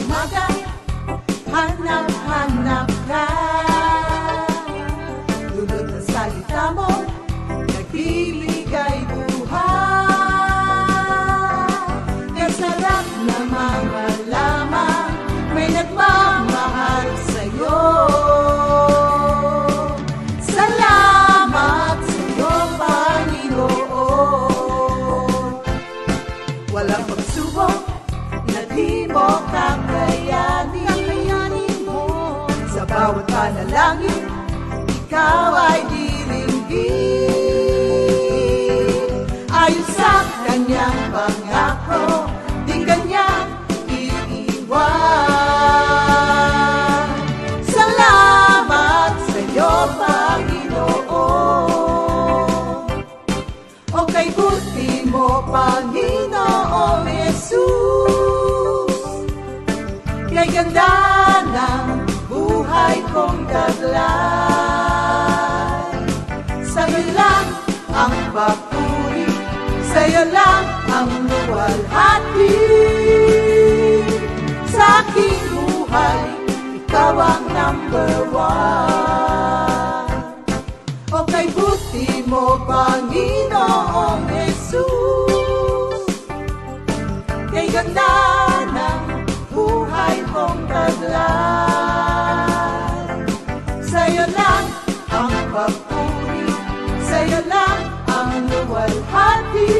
umaga, hanap-hanap ka. Dulot ng salita mo, nagbibigay buhay. Kaya sarap namang malaman, may nagmamahal sa'yo. Salamat sa'yo, Panginoon. Walang pagsubok na di mo kakayanin mo. Sa bawat panalangin, ikaw ay diringgin. Ayon sa kanyang pangako, di kanyang iiwan. Salamat sa'yo, Panginoon. O kay buti mo, Panginoong Jesus. Kay ganda ng buhay kong taglay. Sa'yo lang ang papuri, sa'yo lang ang luwalhati. Sa aking buhay, ikaw ang number one. O kay buti mo, Panginoong Jesus. Kay ganda ng buhay kong taglay. Sa'yo lang ang papuri, sa'yo lang ang luwalhati.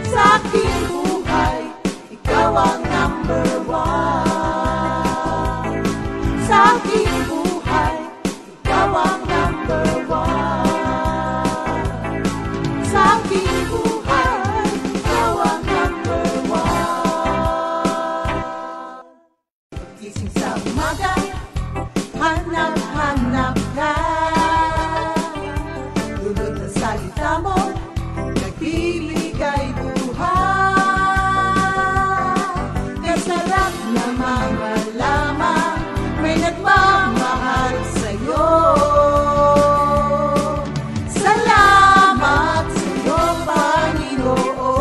Sa aking buhay, ikaw ang number one. Sa aking buhay, ikaw ang number one. Sa aking buhay, ikaw ang number one. Gising sa umaga, hanap-hanap ka. Dulot ng salita mo, nagbibigay buhay. Kaya sarap namang malaman, may nagmamahal sa'yo. Salamat sa'yo, Panginoon.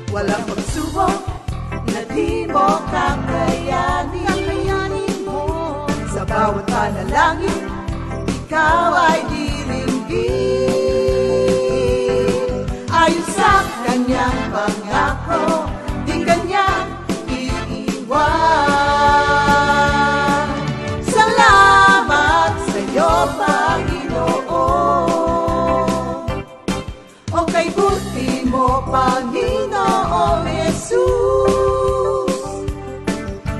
Walang pagsubok na di mo kakayanin mo. Sa bawat panalangin, ikaw ay diringgin. Ayon sa kanyang pangako, di kanyang iiwan. Salamat sa'yo, Panginoon. O kay buti mo, Panginoong Jesus.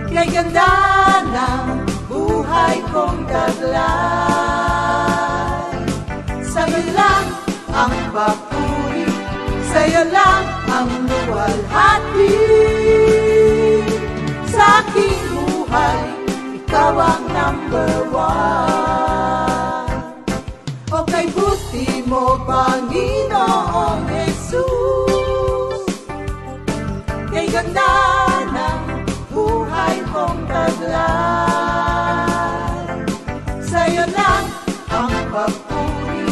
Kay ganda ng buhay kong taglay. Sa'yo lang ang papuri, sa'yo lang ang luwalhati. Sa aking buhay, ikaw ang number one. O kay buti mo, Panginoong Jesus. Kay ganda ng buhay kong taglay. Sa'yo lang ang papuri.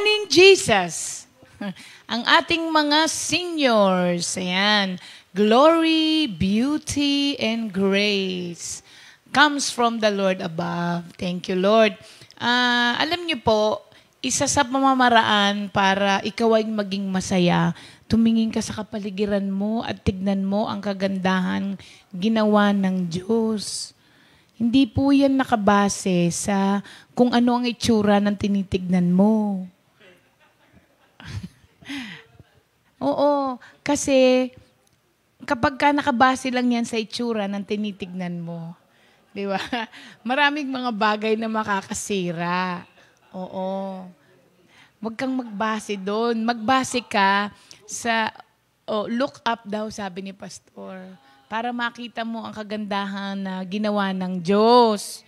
morning, Jesus! Ang ating mga seniors, ayan, glory, beauty, and grace comes from the Lord above. Thank you, Lord. Alam niyo po, isa sa pamamaraan para ikaw ay maging masaya, tumingin ka sa kapaligiran mo at tignan mo ang kagandahan ginawa ng Diyos. Hindi po yan nakabase sa kung ano ang itsura ng tinitignan mo. Oo, kasi kapag ka nakabase lang yan sa itsura ng tinitignan mo, di ba? Maraming mga bagay na makakasira. Oo. Huwag kang magbase doon. Magbase ka sa, look up daw, sabi ni Pastor, para makita mo ang kagandahan na ginawa ng Diyos.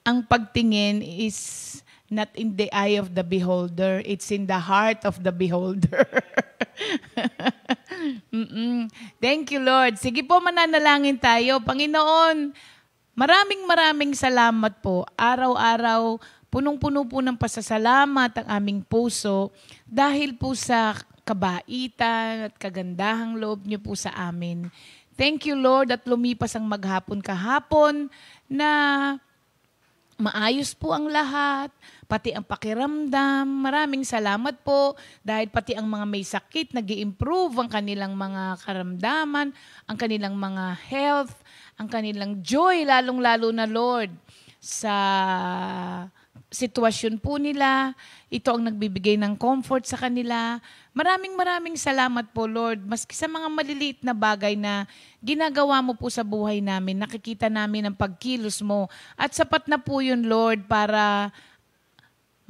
Ang pagtingin is not in the eye of the beholder, it's in the heart of the beholder. Thank you, Lord. Sige po, mananalangin tayo. Panginoon, maraming salamat po. Araw-araw, punong-puno po ng pasasalamat ang aming puso dahil po sa kabaitan at kagandahang loob niyo po sa amin. Thank you, Lord, at lumipas ang maghapon kahapon na maayos po ang lahat, pati ang pakiramdam. Maraming salamat po dahil pati ang mga may sakit, nag-i-improve ang kanilang mga karamdaman, ang kanilang mga health, ang kanilang joy, lalong-lalo na, Lord, sa sitwasyon po nila. Ito ang nagbibigay ng comfort sa kanila. Maraming salamat po, Lord. Maski sa mga maliliit na bagay na ginagawa mo po sa buhay namin, nakikita namin ang pagkilos mo. At sapat na po yun, Lord, para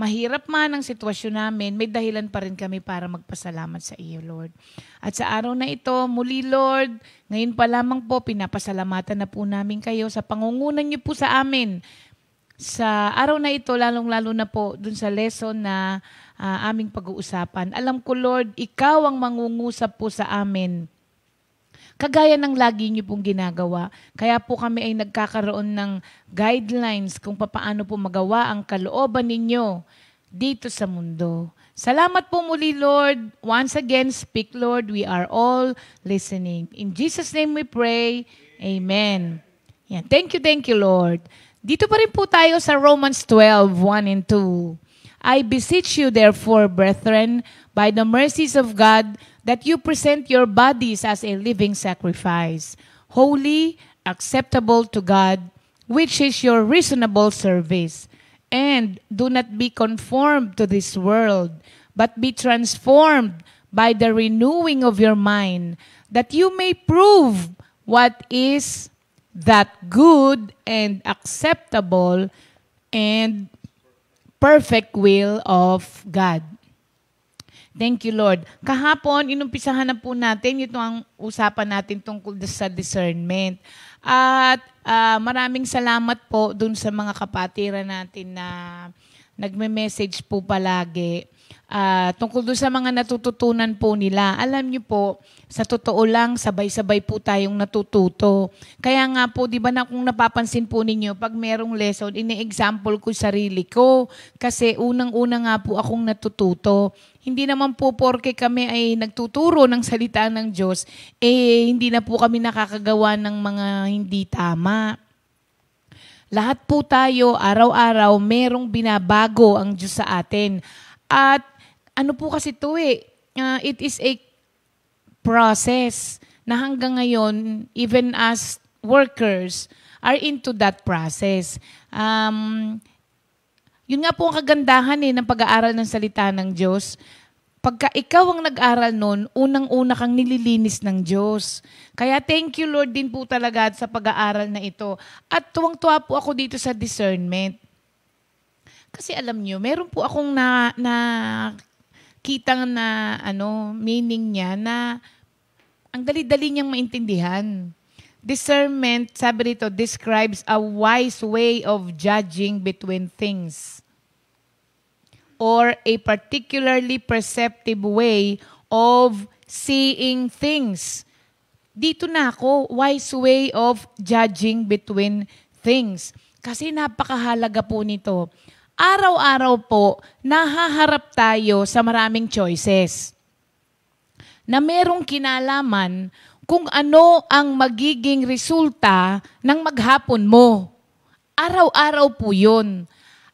mahirap man ang sitwasyon namin, may dahilan pa rin kami para magpasalamat sa iyo, Lord. At sa araw na ito, muli, Lord, ngayon pa lamang po, pinapasalamatan na po namin kayo sa pangungunan niyo po sa amin. Sa araw na ito, lalong-lalo na po dun sa lesson na aming pag-uusapan. Alam ko, Lord, ikaw ang mangungusap po sa amin. Kagaya ng lagi niyo pong ginagawa. Kaya po kami ay nagkakaroon ng guidelines kung paano po magawa ang kalooban ninyo dito sa mundo. Salamat po muli, Lord. Once again, speak, Lord. We are all listening. In Jesus' name we pray. Amen. Yeah. Thank you, Lord. Dito pa rin po tayo sa Romans 12:1 and 2. I beseech you therefore, brethren, by the mercies of God, that you present your bodies as a living sacrifice, holy, acceptable to God, which is your reasonable service. And do not be conformed to this world, but be transformed by the renewing of your mind, that you may prove what is that good and acceptable and perfect will of God. Thank you, Lord. Kahapon, inumpisahan na po natin, ito ang usapan natin tungkol sa discernment. At maraming salamat po dun sa mga kapatiran natin na nagme-message po palagi. Tungkol doon sa mga natututunan po nila. Alam niyo po, sa totoo lang, sabay-sabay po tayong natututo. Kaya nga po, di ba na kung napapansin po ninyo, pag merong lesson, ini-example ko sarili ko. Kasi unang-una nga po akong natututo. Hindi naman po porke kami ay nagtuturo ng salita ng Diyos, hindi na po kami nakakagawa ng mga hindi tama. Lahat po tayo, araw-araw, merong binabago ang Diyos sa atin. At ano po kasi ito it is a process na hanggang ngayon, even as workers, are into that process. Yun nga po ang kagandahan ng pag-aaral ng salita ng Diyos. Pagka ikaw ang nag-aral nun, unang-una kang nililinis ng Diyos. Kaya thank you, Lord, din po talaga sa pag-aaral na ito. At tuwang-tuwa po ako dito sa discernment. Kasi alam nyo, meron po akong kitang na meaning niya na ang dali-dali niyang maintindihan. Discernment, sabi rito, describes a wise way of judging between things or a particularly perceptive way of seeing things. Dito na ako, wise way of judging between things. Kasi napakahalaga po nito. Araw-araw po, nahaharap tayo sa maraming choices na merong kinalaman kung ano ang magiging resulta ng maghapon mo. Araw-araw po yun.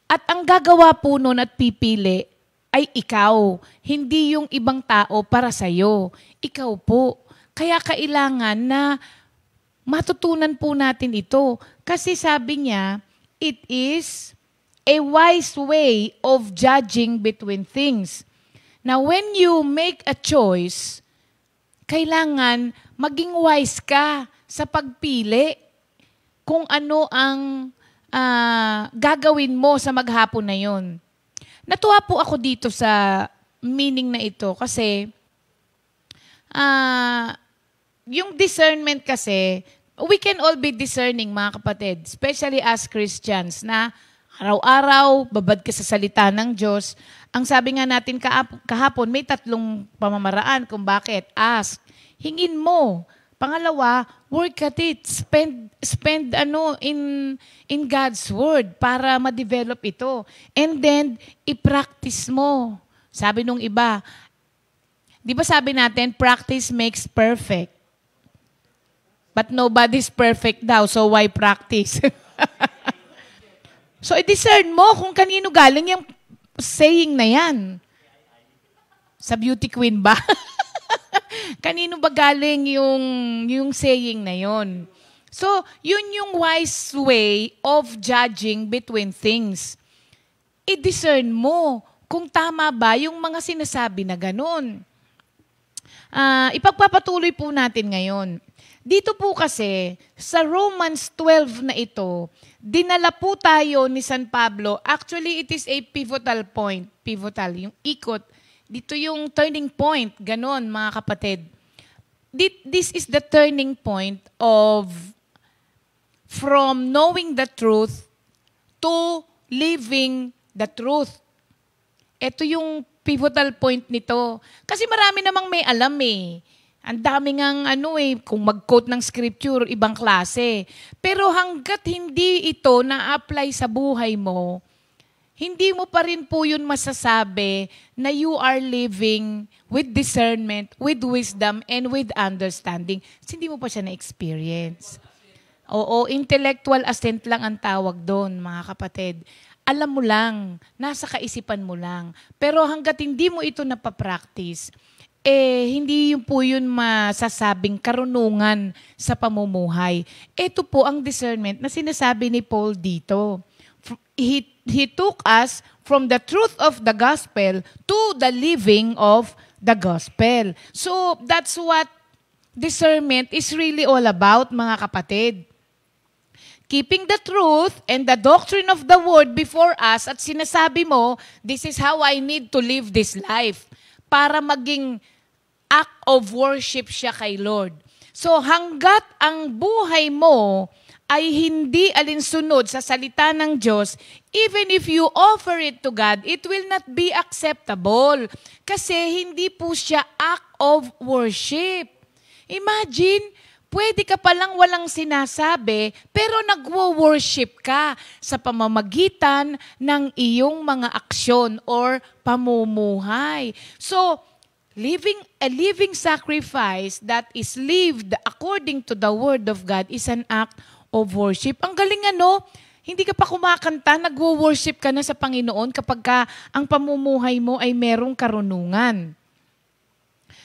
At ang gagawa po nun at pipili ay ikaw, hindi yung ibang tao para sa'yo. Ikaw po. Kaya kailangan na matutunan po natin ito. Kasi sabi niya, it is a wise way of judging between things. Now, when you make a choice, kailangan maging wise ka sa pagpili kung ano ang gagawin mo sa maghapon na yon. Natuwa po ako dito sa meaning na ito kasi yung discernment kasi, we can all be discerning mga kapatid, especially as Christians na araw-araw, babad ka sa salita ng Diyos. Ang sabi nga natin kahapon, may 3 pamamaraan kung bakit. Ask, hingin mo. Pangalawa, work at it. Spend in God's Word para ma-develop ito. And then, i-practice mo. Sabi nung iba, di ba sabi natin, practice makes perfect. But nobody's perfect daw, so why practice? So, i-discern mo kung kanino galing yung saying na yan. Sa beauty queen ba? Kanino ba galing yung saying na yon? So, yun yung wise way of judging between things. I-discern mo kung tama ba yung mga sinasabi na ganun. Ipagpapatuloy po natin ngayon. Dito po kasi, sa Romans 12 na ito, dinala po tayo ni San Pablo. Actually, it is a pivotal point. Pivotal, yung ikot. Dito yung turning point. Ganon, mga kapatid. This is the turning point of from knowing the truth to living the truth. Ito yung pivotal point nito. Kasi marami namang may alam eh. Ang dami ngang kung mag-quote ng scripture, ibang klase. Pero hanggat hindi ito na-apply sa buhay mo, hindi mo pa rin po yun masasabi na you are living with discernment, with wisdom, and with understanding. Kasi hindi mo pa siya na-experience. Oo, intellectual assent lang ang tawag doon, mga kapatid. Alam mo lang, nasa kaisipan mo lang. Pero hanggat hindi mo ito napapractice, hindi po yun masasabing karunungan sa pamumuhay. Ito po ang discernment na sinasabi ni Paul dito. He took us from the truth of the gospel to the living of the gospel. So, that's what discernment is really all about, mga kapatid. Keeping the truth and the doctrine of the word before us at sinasabi mo, this is how I need to live this life para maging act of worship siya kay Lord. So hanggat ang buhay mo ay hindi alinsunod sa salita ng Diyos, even if you offer it to God, it will not be acceptable. Kasi hindi po siya act of worship. Imagine, pwede ka palang walang sinasabi, pero nagwo-worship ka sa pamamagitan ng iyong mga aksyon or pamumuhay. So, a living sacrifice that is lived according to the Word of God is an act of worship. Ang galing hindi ka pa kumakanta, nagwo-worship ka na sa Panginoon kapag ang pamumuhay mo ay merong karunungan.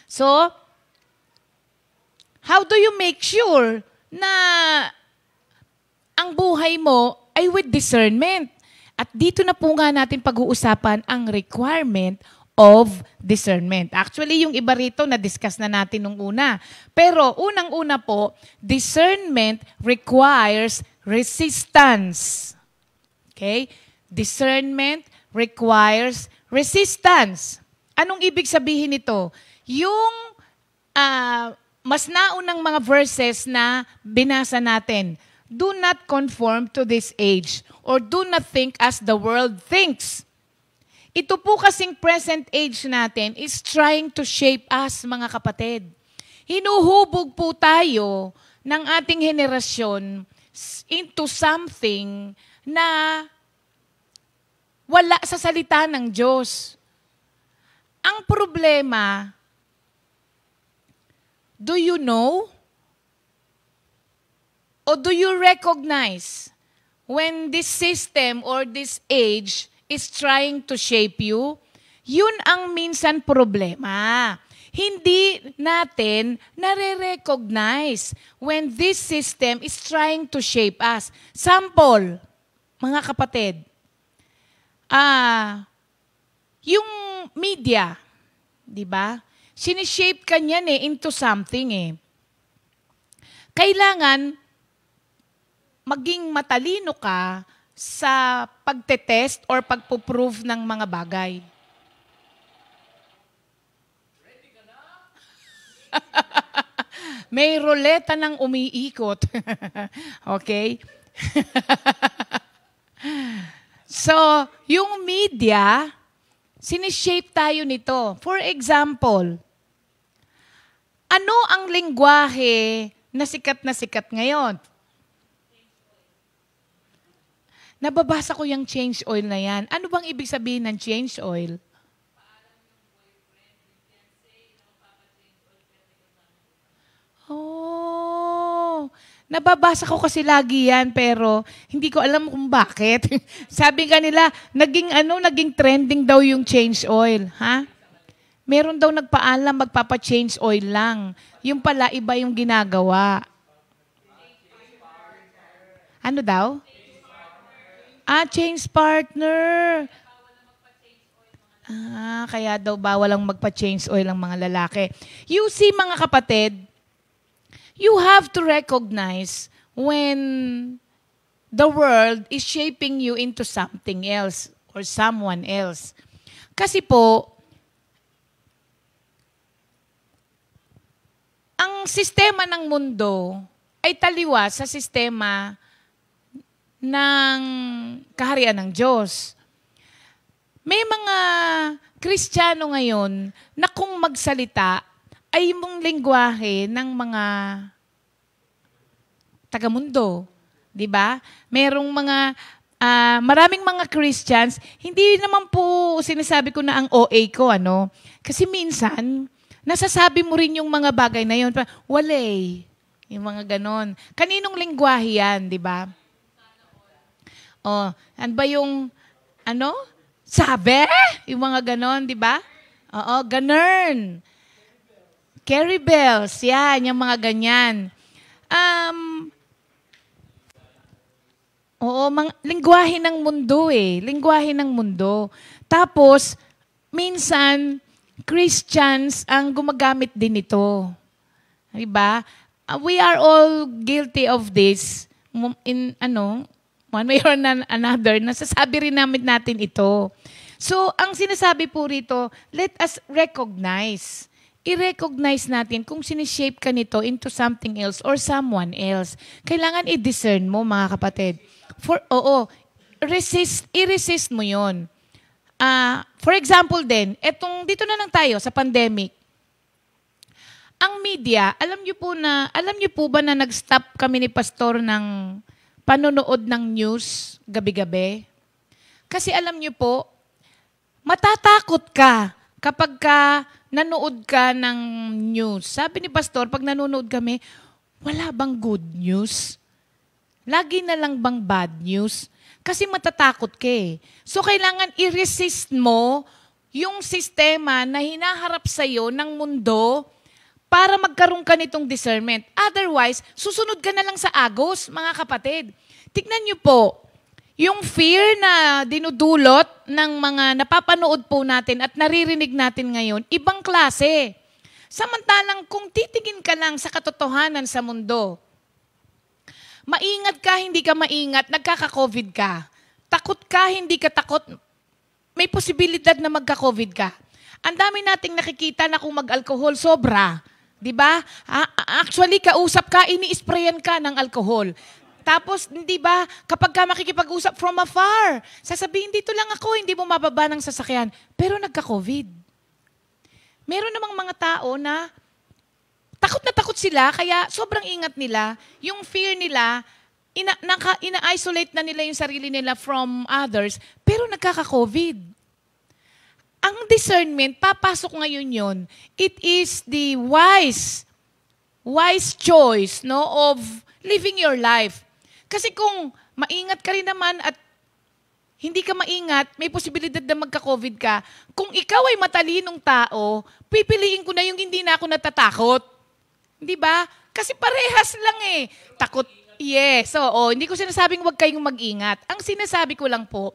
So, how do you make sure na ang buhay mo ay with discernment? At dito na po nga natin pag-uusapan ang requirement of discernment. Actually, yung iba rito na-discuss na natin nung una. Pero unang-una po, discernment requires resistance. Okay? Discernment requires resistance. Anong ibig sabihin nito? Yung mas naunang mga verses na binasa natin, do not conform to this age or do not think as the world thinks. Ito po kasing present age natin is trying to shape us, mga kapatid. Hinuhubog po tayo ng ating henerasyon into something na wala sa salita ng Diyos. Ang problema, do you know or do you recognize when this system or this age is trying to shape you? Yun ang minsan problema. Hindi natin nare-recognize when this system is trying to shape us. Sample, mga kapatid, yung media, di ba? Sinishape ka niyan into something Kailangan maging matalino ka sa pagtetest or pagpo-prove ng mga bagay. May ruleta ng umiikot. Okay? So, yung media, sinishape tayo nito. For example, ano ang lengguwahe na sikat ngayon? Nababasa ko yung change oil na yan. Ano bang ibig sabihin ng change oil? Oh, nababasa ko kasi lagi yan, pero hindi ko alam kung bakit. Sabi nga nila, naging trending daw yung change oil. Ha? Meron daw nagpaalam, magpapa-change oil lang. Yung pala, iba yung ginagawa. Ano daw? Change partner. Kaya daw bawal lang magpa-change oil ang mga lalaki. You see, mga kapatid, you have to recognize when the world is shaping you into something else or someone else. Kasi po, ang sistema ng mundo ay taliwas sa sistema ng kaharian ng Diyos. May mga Kristiyano ngayon na kung magsalita ay mong lengguwahe ng mga taga-mundo. Diba? Merong maraming mga Christians, hindi naman po sinasabi ko na ang OA ko, Kasi minsan, nasasabi mo rin yung mga bagay na yun. Walay. Yung mga ganon. Kaninong lengguwahe yan, diba? Ano ba yung, sabi? Yung mga ganon, diba? Oo, ganern. Carry bells, yan, yung mga ganyan. Lengguwahe ng mundo Lengguwahe ng mundo. Tapos, minsan, Christians ang gumagamit din ito. Diba? We are all guilty of this. In, one way or another, nasasabi rin natin ito. So, ang sinasabi po rito, let us recognize. I-recognize natin kung sinishape ka nito into something else or someone else. Kailangan i-discern mo, mga kapatid. I-resist mo yon. For example din, dito na lang tayo sa pandemic. Ang media, alam niyo po ba na nag-stop kami ni pastor ng panonood ng news gabi-gabi? Kasi alam niyo po, matatakot ka kapag nanood ka ng news. Sabi ni pastor, pag nanonood kami, wala bang good news? Lagi na lang bang bad news? Kasi matatakot ka So, kailangan i-resist mo yung sistema na hinaharap sa'yo ng mundo para magkaroon ka nitong discernment. Otherwise, susunod ka na lang sa agos, mga kapatid. Tignan niyo po, yung fear na dinudulot ng mga napapanood po natin at naririnig natin ngayon, ibang klase. Samantalang kung titingin ka lang sa katotohanan sa mundo, maingat ka, hindi ka maingat, nagkaka-COVID ka. Takot ka, hindi ka takot, may posibilidad na magka-COVID ka. Ang dami nating nakikita na kung mag-alcohol, sobra. Diba? Actually, kausap ka, ini-sprayan ka ng alcohol. Tapos, di ba, kapag ka makikipag-usap from afar, sasabihin, dito lang ako, hindi mo mababa ng sasakyan. Pero nagka-COVID. Meron namang mga tao na takot sila, kaya sobrang ingat nila. Yung fear nila, ina-isolate na nila yung sarili nila from others, pero nagkaka-COVID. Ang discernment, papasok ngayon yon. It is the wise choice, no, of living your life. Kasi kung maingat ka rin naman at hindi ka maingat, may posibilidad na magka-COVID ka. Kung ikaw ay matalinong tao, pipiliin ko na yung hindi na ako natatakot. Di ba? Kasi parehas lang eh. Takot. Yes. So, hindi ko sinasabing huwag kayong mag-ingat. Ang sinasabi ko lang po,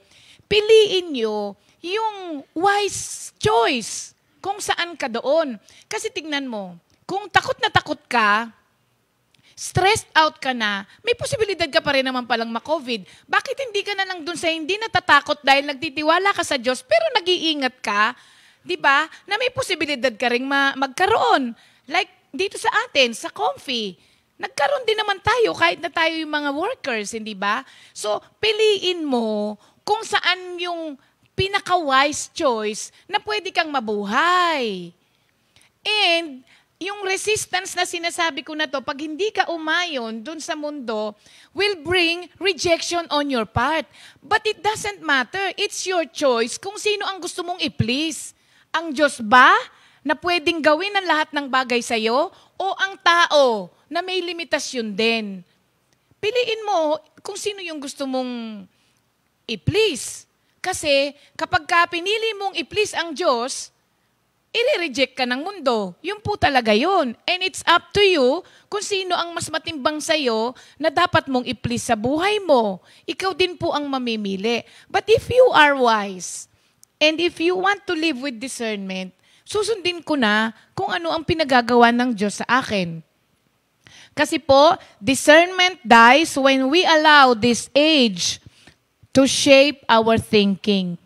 piliin nyo yung wise choice kung saan ka doon. Kasi tingnan mo, kung takot na takot ka, stressed out ka na, may posibilidad ka pa rin naman palang ma-COVID. Bakit hindi ka na lang dun sa hindi natatakot dahil nagtitiwala ka sa Diyos, pero nag-iingat ka, di ba, na may posibilidad ka rin magkaroon. Like dito sa atin, sa Comfy, nagkaroon din naman tayo kahit na tayo yung mga workers, hindi ba? So, piliin mo kung saan yung pinaka-wise choice na pwede kang mabuhay. And yung resistance na sinasabi ko na to, pag hindi ka umayon dun sa mundo, will bring rejection on your part. But it doesn't matter. It's your choice kung sino ang gusto mong i-please. Ang Diyos ba na pwedeng gawin ang lahat ng bagay sa'yo? O ang tao na may limitasyon din? Piliin mo kung sino yung gusto mong i-please. Kasi kapag ka pinili mong i-please ang Diyos, i-reject ka ng mundo. Yun po talaga yun. And it's up to you kung sino ang mas matimbang sa'yo na dapat mong i-please sa buhay mo. Ikaw din po ang mamimili. But if you are wise, and if you want to live with discernment, susundin ko na kung ano ang pinagagawa ng Diyos sa akin. Kasi po, discernment dies when we allow this age to shape our thinking.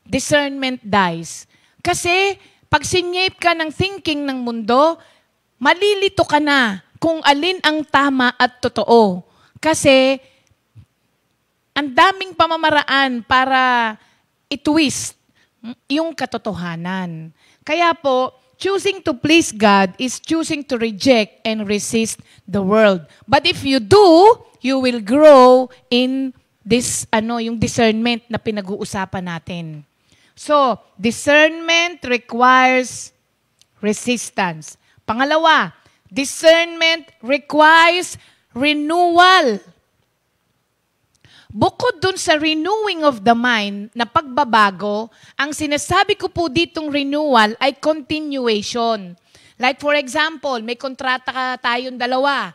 Discernment dies. Kasi pag sinyape ka ng thinking ng mundo, malilito ka na kung alin ang tama at totoo. Kasi ang daming pamamaraan para i-twist yung katotohanan. Kaya po, choosing to please God is choosing to reject and resist the world. But if you do, you will grow in this, yung discernment na pinag-uusapan natin. So, discernment requires resistance. Pangalawa, discernment requires renewal. Bukod dun sa renewing of the mind na pagbabago, ang sinasabi ko po ditong renewal ay continuation. Like for example, may kontrata tayong dalawa.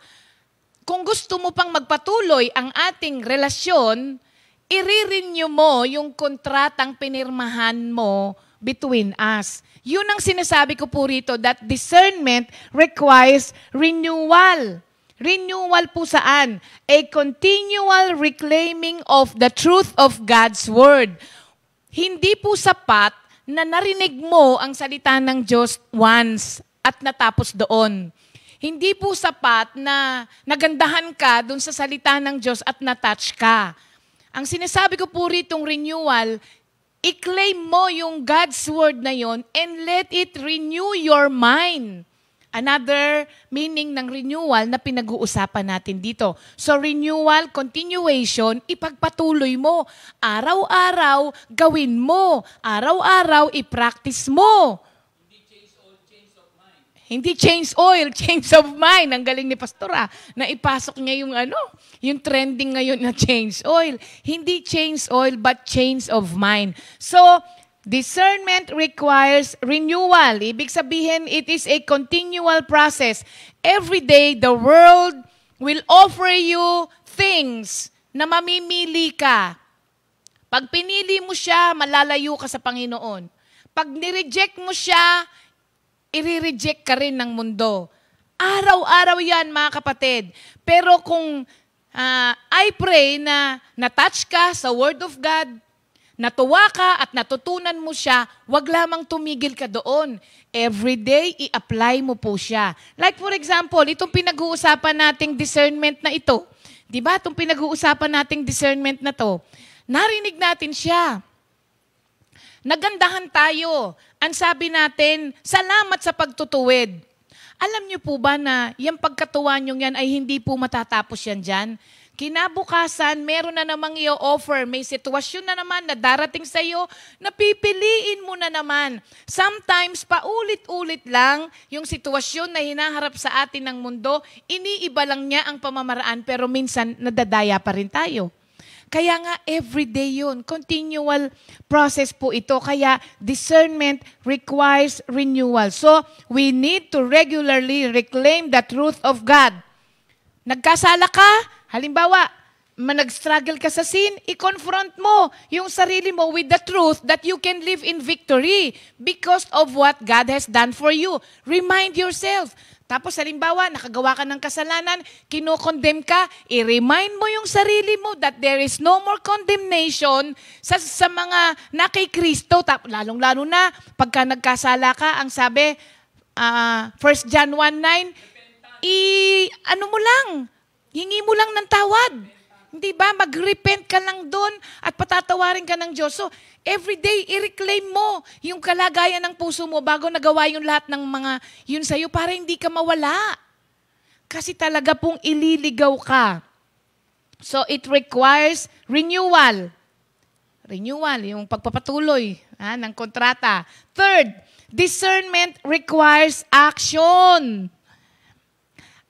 Kung gusto mo pang magpatuloy ang ating relasyon, i-renew mo yung kontratang pinirmahan mo between us. Yun ang sinasabi ko po rito, that discernment requires renewal. Renewal po saan? A continual reclaiming of the truth of God's Word. Hindi po sapat na narinig mo ang salita ng Diyos once at natapos doon. Hindi po sapat na nagandahan ka doon sa salita ng Diyos at natouch ka. Ang sinasabi ko po ritong renewal, i-claim mo yung God's Word na yon and let it renew your mind. Another meaning ng renewal na pinag-uusapan natin dito. So renewal, continuation, ipagpatuloy mo. Araw-araw, gawin mo. Araw-araw, i-practice mo. Hindi change oil, change of mind. Ang galing ni Pastora na ipasok niya yung trending ngayon na change oil. Hindi change oil, but change of mind. So, discernment requires renewal. Ibig sabihin, it is a continual process. Every day, the world will offer you things na mamimili ka. Pag pinili mo siya, malalayo ka sa Panginoon. Pag nireject mo siya, i-reject ka rin ng mundo. Araw-araw yan, mga kapatid. Pero kung I pray na na-touch ka sa Word of God, natuwa ka at natutunan mo siya, wag lamang tumigil ka doon. Every day, i-apply mo po siya. Like for example, itong pinag-uusapan nating discernment na ito. Di ba? Itong pinag-uusapan nating discernment na to. Narinig natin siya. Nagandahan tayo. Ang sabi natin, salamat sa pagtutuwid. Alam niyo po ba na yung pagkatuwa nyo yan ay hindi po matatapos yan dyan? Kinabukasan, meron na namang i-offer. May sitwasyon na naman na darating sa iyo, napipiliin mo na naman. Sometimes, paulit-ulit lang yung sitwasyon na hinaharap sa atin ng mundo, iniiba lang niya ang pamamaraan, pero minsan nadadaya pa rin tayo. Kaya nga, everyday yun. Continual process po ito. Kaya, discernment requires renewal. So, we need to regularly reclaim the truth of God. Nagkasala ka, halimbawa, nag-struggle ka sa sin, i-confront mo yung sarili mo with the truth that you can live in victory because of what God has done for you. Remind yourself. Tapos halimbawa, nakagawa ka ng kasalanan, kinokondemn ka, i-remind mo yung sarili mo that there is no more condemnation sa mga na kay Kristo. Lalong-lalo na, pagka nagkasala ka, ang sabi, 1 John 1:9, ano mo lang, hingi mo lang ng tawad. Hindi ba? Mag-repent ka lang doon at patatawarin ka ng Diyos. So, everyday, i-reclaim mo yung kalagayan ng puso mo bago nagawa yung lahat ng mga yun sa'yo para hindi ka mawala. Kasi talaga pong ililigaw ka. So, it requires renewal. Renewal, yung pagpapatuloy ng kontrata. Third, discernment requires action.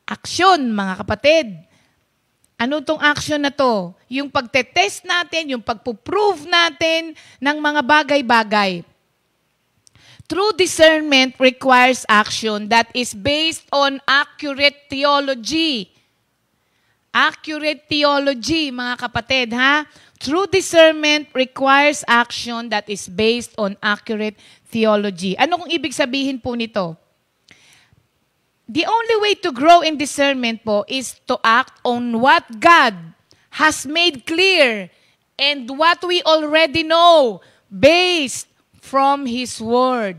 Action, mga kapatid. Ano tong action na to? Yung pagtetest natin, yung pagpuprove natin ng mga bagay-bagay. True discernment requires action that is based on accurate theology. Accurate theology, mga kapatid, ha? True discernment requires action that is based on accurate theology. Ano kung ibig sabihin po nito? The only way to grow in discernment po is to act on what God has made clear and what we already know based from His Word.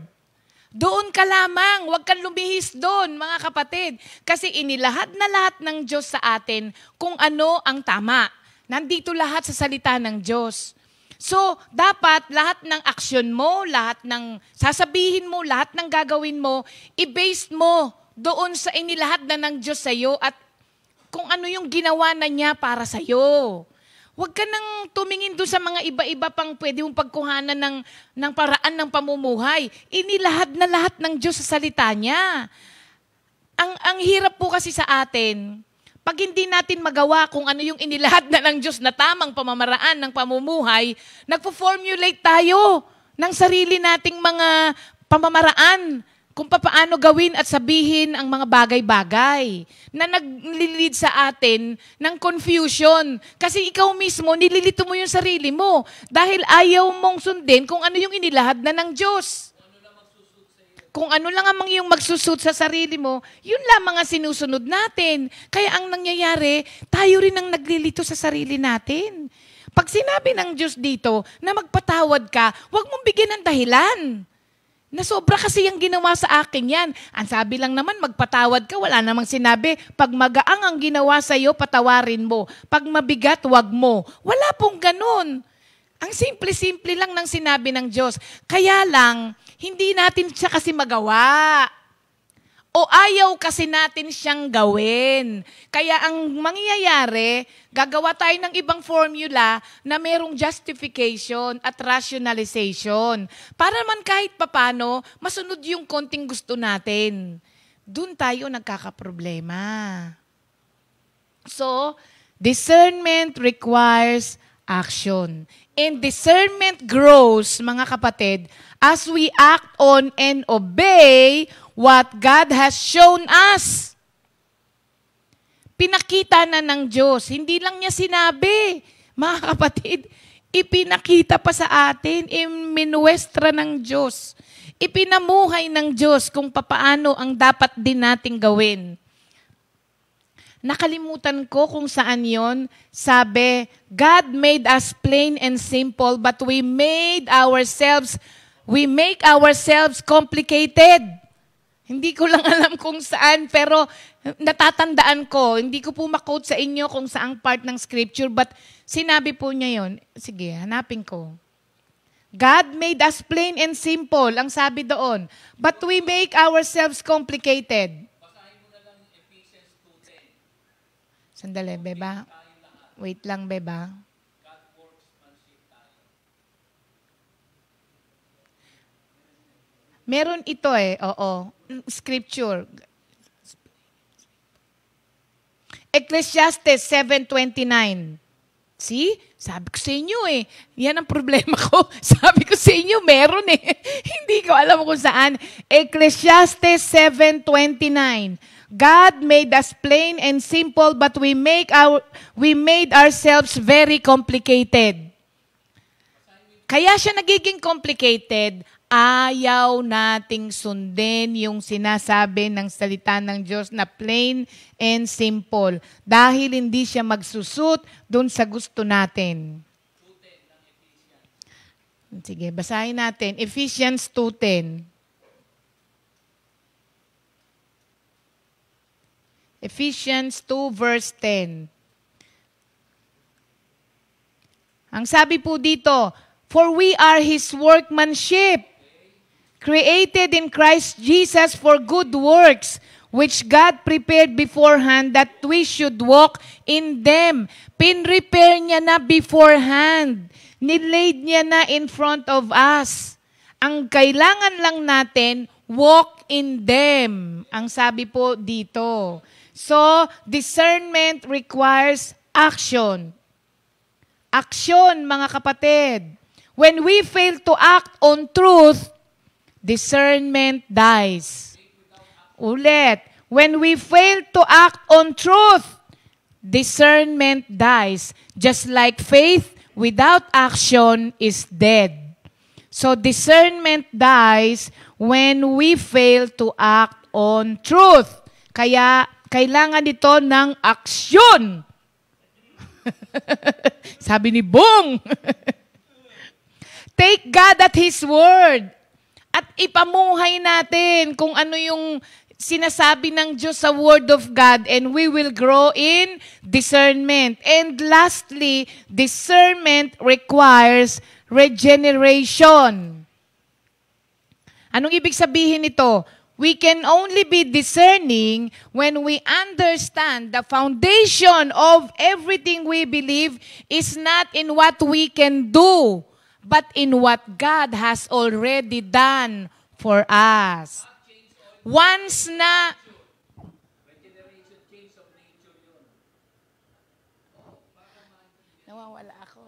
Doon ka lamang, huwag kang lumihis doon, mga kapatid. Kasi inilahad na lahat ng Diyos sa atin kung ano ang tama. Nandito lahat sa salita ng Diyos. So, dapat lahat ng aksyon mo, lahat ng sasabihin mo, lahat ng gagawin mo, i-base mo doon sa inilahad na ng Diyos sa'yo at kung ano yung ginawa na niya para sa'yo. Huwag ka nang tumingin doon sa mga iba-iba pang pwede mong pagkuhanan ng paraan ng pamumuhay. Inilahad na lahat ng Diyos sa salita niya. Ang hirap po kasi sa atin, pag hindi natin magawa kung ano yung inilahad na ng Diyos na tamang pamamaraan ng pamumuhay, nagpo-formulate tayo ng sarili nating mga pamamaraan kung paano gawin at sabihin ang mga bagay-bagay na naglilid sa atin ng confusion. Kasi ikaw mismo, nililito mo yung sarili mo dahil ayaw mong sundin kung ano yung inilahad na ng Diyos. Kung ano lang ang yung magsusut sa sarili mo, yun lamang ang sinusunod natin. Kaya ang nangyayari, tayo rin ang naglilito sa sarili natin. Pag sinabi ng Diyos dito na magpatawad ka, huwag mong bigyan ng dahilan. Na sobra kasi yung ginawa sa akin yan. Ang sabi lang naman, magpatawad ka, wala namang sinabi. Pag magaang ang ginawa sa'yo, patawarin mo. Pag mabigat, wag mo. Wala pong ganun. Ang simple-simple lang ng sinabi ng Diyos. Kaya lang, hindi natin siya kasi magawa. O ayaw kasi natin siyang gawin. Kaya ang mangyayari, gagawa tayo ng ibang formula na merong justification at rationalization. Para man kahit papano, masunod yung konting gusto natin. Doon tayo nagkakaproblema. So, discernment requires action. And discernment grows, mga kapatid, as we act on and obey what God has shown us. Pinakita na ng Diyos. Hindi lang niya sinabi, mga kapatid, ipinakita pa sa atin, iminuestra ng Diyos. Ipinamuhay ng Diyos kung papaano ang dapat din nating gawin. Nakalimutan ko kung saan yon. Sabi, God made us plain and simple, but we make ourselves complicated. Hindi ko lang alam kung saan, pero natatandaan ko. Hindi ko po ma-quote sa inyo kung saang part ng scripture, but sinabi po niya yon. Sige, hanapin ko. God made us plain and simple, ang sabi doon. But we make ourselves complicated. Sandali, beba. Wait lang, beba. Meron ito oo. Scripture. Ecclesiastes 7:29. See? Sabi ko sa inyo Yan ang problema ko. Sabi ko sa inyo, meron Hindi ko alam kung saan. Ecclesiastes 7:29. God made us plain and simple, but we made ourselves very complicated. Kaya siya nagiging complicated, ayaw nating sundin yung sinasabi ng salita ng Diyos na plain and simple. Dahil hindi siya magsusut dun sa gusto natin. Sige, basahin natin. Ephesians 2:10. Ephesians 2 verse 10. Ang sabi po dito, for we are His workmanship, created in Christ Jesus for good works, which God prepared beforehand that we should walk in them. Pinrepare niya na beforehand. Nilaid niya na in front of us. Ang kailangan lang natin, walk in them. Ang sabi po dito. So, discernment requires action. Action, mga kapatid. When we fail to act on truth, discernment dies. Ulit. When we fail to act on truth, discernment dies. Just like faith without action is dead. So discernment dies when we fail to act on truth. Kaya kailangan ito ng aksyon. Sabi ni Bong. Take God at His word. At ipamuhay natin kung ano yung sinasabi ng Diyos sa Word of God, and we will grow in discernment. And lastly, discernment requires regeneration. Anong ibig sabihin nito? We can only be discerning when we understand the foundation of everything we believe is not in what we can do, but in what God has already done for us. Once na... Nawawala ako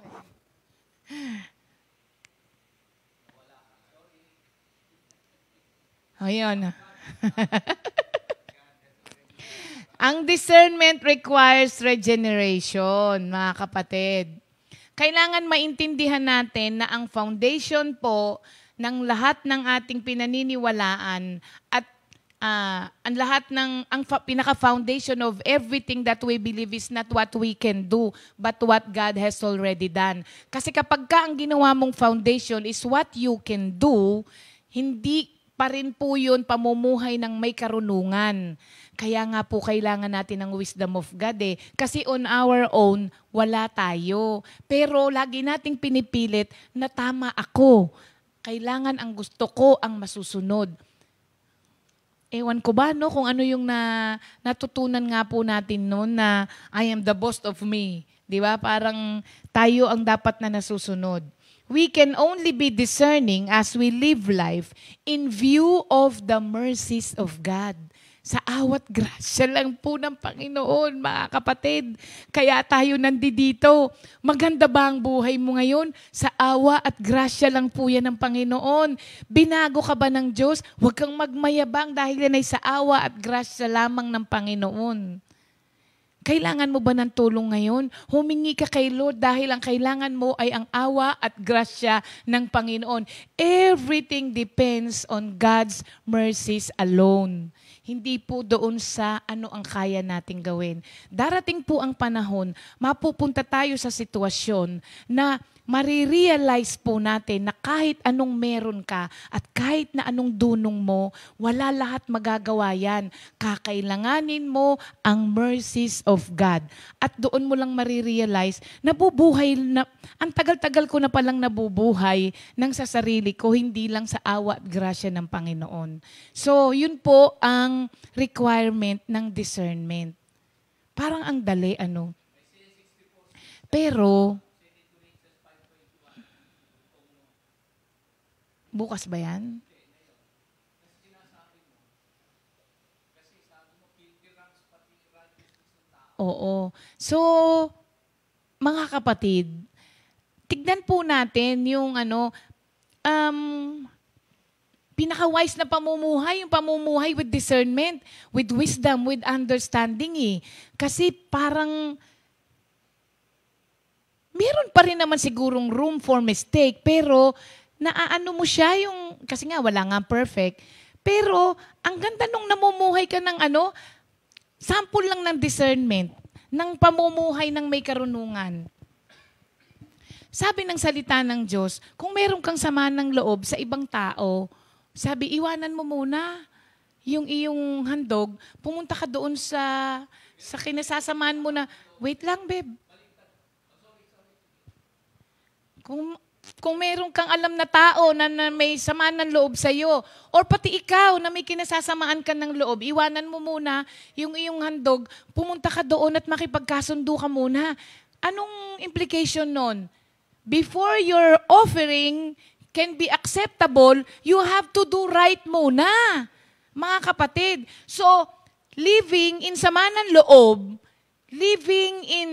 Ayun. Ang discernment requires regeneration, mga kapatid. Kailangan maintindihan natin na ang foundation po ng lahat ng ating pinaniniwalaan at ang lahat ng pinaka-foundation of everything that we believe is not what we can do, but what God has already done. Kasi kapag ang ginawa mong foundation is what you can do, hindi pa rin po yun pamumuhay ng may karunungan. Kaya nga po kailangan natin ng wisdom of God Kasi on our own, wala tayo. Pero lagi nating pinipilit na tama ako. Kailangan ang gusto ko ang masusunod. Ewan ko ba kung ano yung natutunan nga po natin noon na I am the boss of me. Di ba? Parang tayo ang dapat na nasusunod. We can only be discerning as we live life in view of the mercies of God. Sa awat grasya lang po ng Panginoon, mga kapatid. Kaya tayo nandito. Maganda ba ang buhay mo ngayon? Sa awa at grasya lang po yan ng Panginoon. Binago ka ba ng Diyos? Huwag kang magmayabang dahil yan ay sa awa at grasya lamang ng Panginoon. Kailangan mo ba ng tulong ngayon? Humingi ka kay Lord dahil ang kailangan mo ay ang awa at grasya ng Panginoon. Everything depends on God's mercies alone. Hindi po doon sa ano ang kaya nating gawin. Darating po ang panahon, mapupunta tayo sa sitwasyon na marirealize po natin na kahit anong meron ka at kahit na anong dunong mo, wala lahat magagawa yan. Kakailanganin mo ang mercies of God. At doon mo lang marirealize, nabubuhay na, ang tagal-tagal ko na palang nabubuhay ng sa sarili ko, hindi lang sa awa at grasya ng Panginoon. So, yun po ang requirement ng discernment. Parang ang dali, Pero, bukas ba yan? Oo. So, mga kapatid, tignan po natin yung pinaka-wise na pamumuhay, yung pamumuhay with discernment, with wisdom, with understanding eh. Kasi parang, meron pa rin naman sigurong room for mistake, pero naaano mo siya yung, kasi nga wala nga perfect, pero ang ganda nung namumuhay ka ng sample lang ng discernment, ng pamumuhay ng may karunungan. Sabi ng salita ng Diyos, kung meron kang sama ng loob sa ibang tao, sabi, iwanan mo muna yung iyong handog, pumunta ka doon sa kinasasamaan mo na, wait lang, babe. Kung meron kang alam na tao na may sama ng loob sa'yo, or pati ikaw na may kinasasamaan ka ng loob, iwanan mo muna yung iyong handog, pumunta ka doon at makipagkasundo ka muna. Anong implication nun? Before your offering can be acceptable, you have to do right muna, mga kapatid. So, living in sama ng loob, living in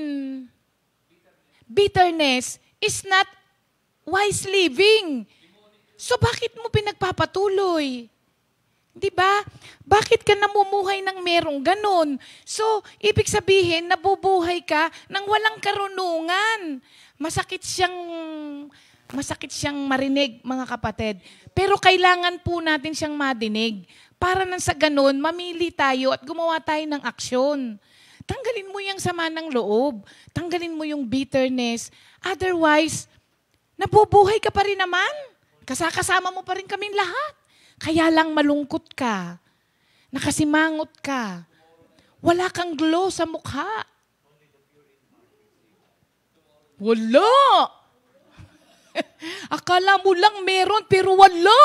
bitterness is not wise living. So, bakit mo pinagpapatuloy? Diba? Bakit ka namumuhay ng merong ganun? So, ibig sabihin, nabubuhay ka ng walang karunungan. Masakit siyang marinig, mga kapatid. Pero kailangan po natin siyang madinig. Para nang sa ganun, mamili tayo at gumawa tayo ng aksyon. Tanggalin mo yung sama ng loob. Tanggalin mo yung bitterness. Otherwise, nabubuhay ka pa rin naman. Kasama mo pa rin kaming lahat. Kaya lang malungkot ka. Nakasimangot ka. Wala kang glow sa mukha. Wala! Akala mo lang meron, pero wala!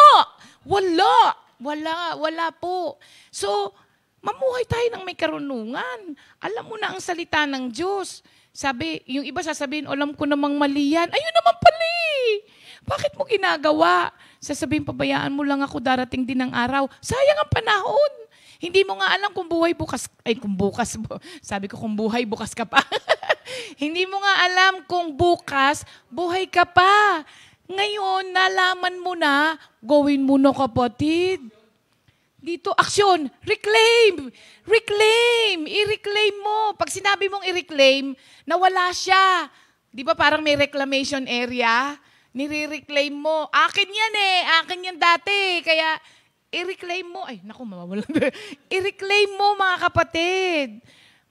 Wala po. So, mamuhay tayo ng may karunungan. Alam mo na ang salita ng Diyos. Sabi, yung iba sasabihin, alam ko namang mali yan. Ayun naman pali! Bakit mo ginagawa? Sasabihin, pabayaan mo lang ako, darating din ang araw. Sayang ang panahon. Hindi mo nga alam kung buhay bukas. Sabi ko kung buhay bukas ka pa. Hindi mo nga alam kung bukas, buhay ka pa. Ngayon, nalaman mo na, gawin mo na kapatid. Dito, aksyon, reclaim. I-reclaim mo. Pag sinabi mong i-reclaim, nawala siya. Di ba parang may reclamation area? Nire-reclaim mo. Akin yan dati. Kaya, i-reclaim mo. Ay, naku, mawawalan. I-reclaim mo, mga kapatid.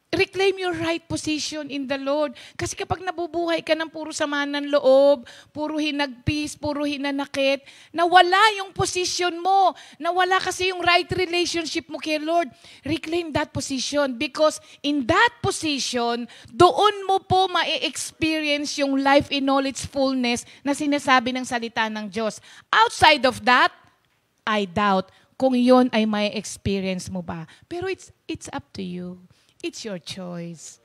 Reclaim your right position in the Lord. Kasi kapag nabubuhay ka ng puro sama ng loob, puro hinagpis, puro hinanakit, nawala yung position mo. Nawala kasi yung right relationship mo kay Lord. Reclaim that position because in that position, doon mo po ma-experience yung life in all its fullness na sinasabi ng salita ng Diyos. Outside of that, I doubt kung yon ay may experience mo ba. Pero it's up to you. It's your choice.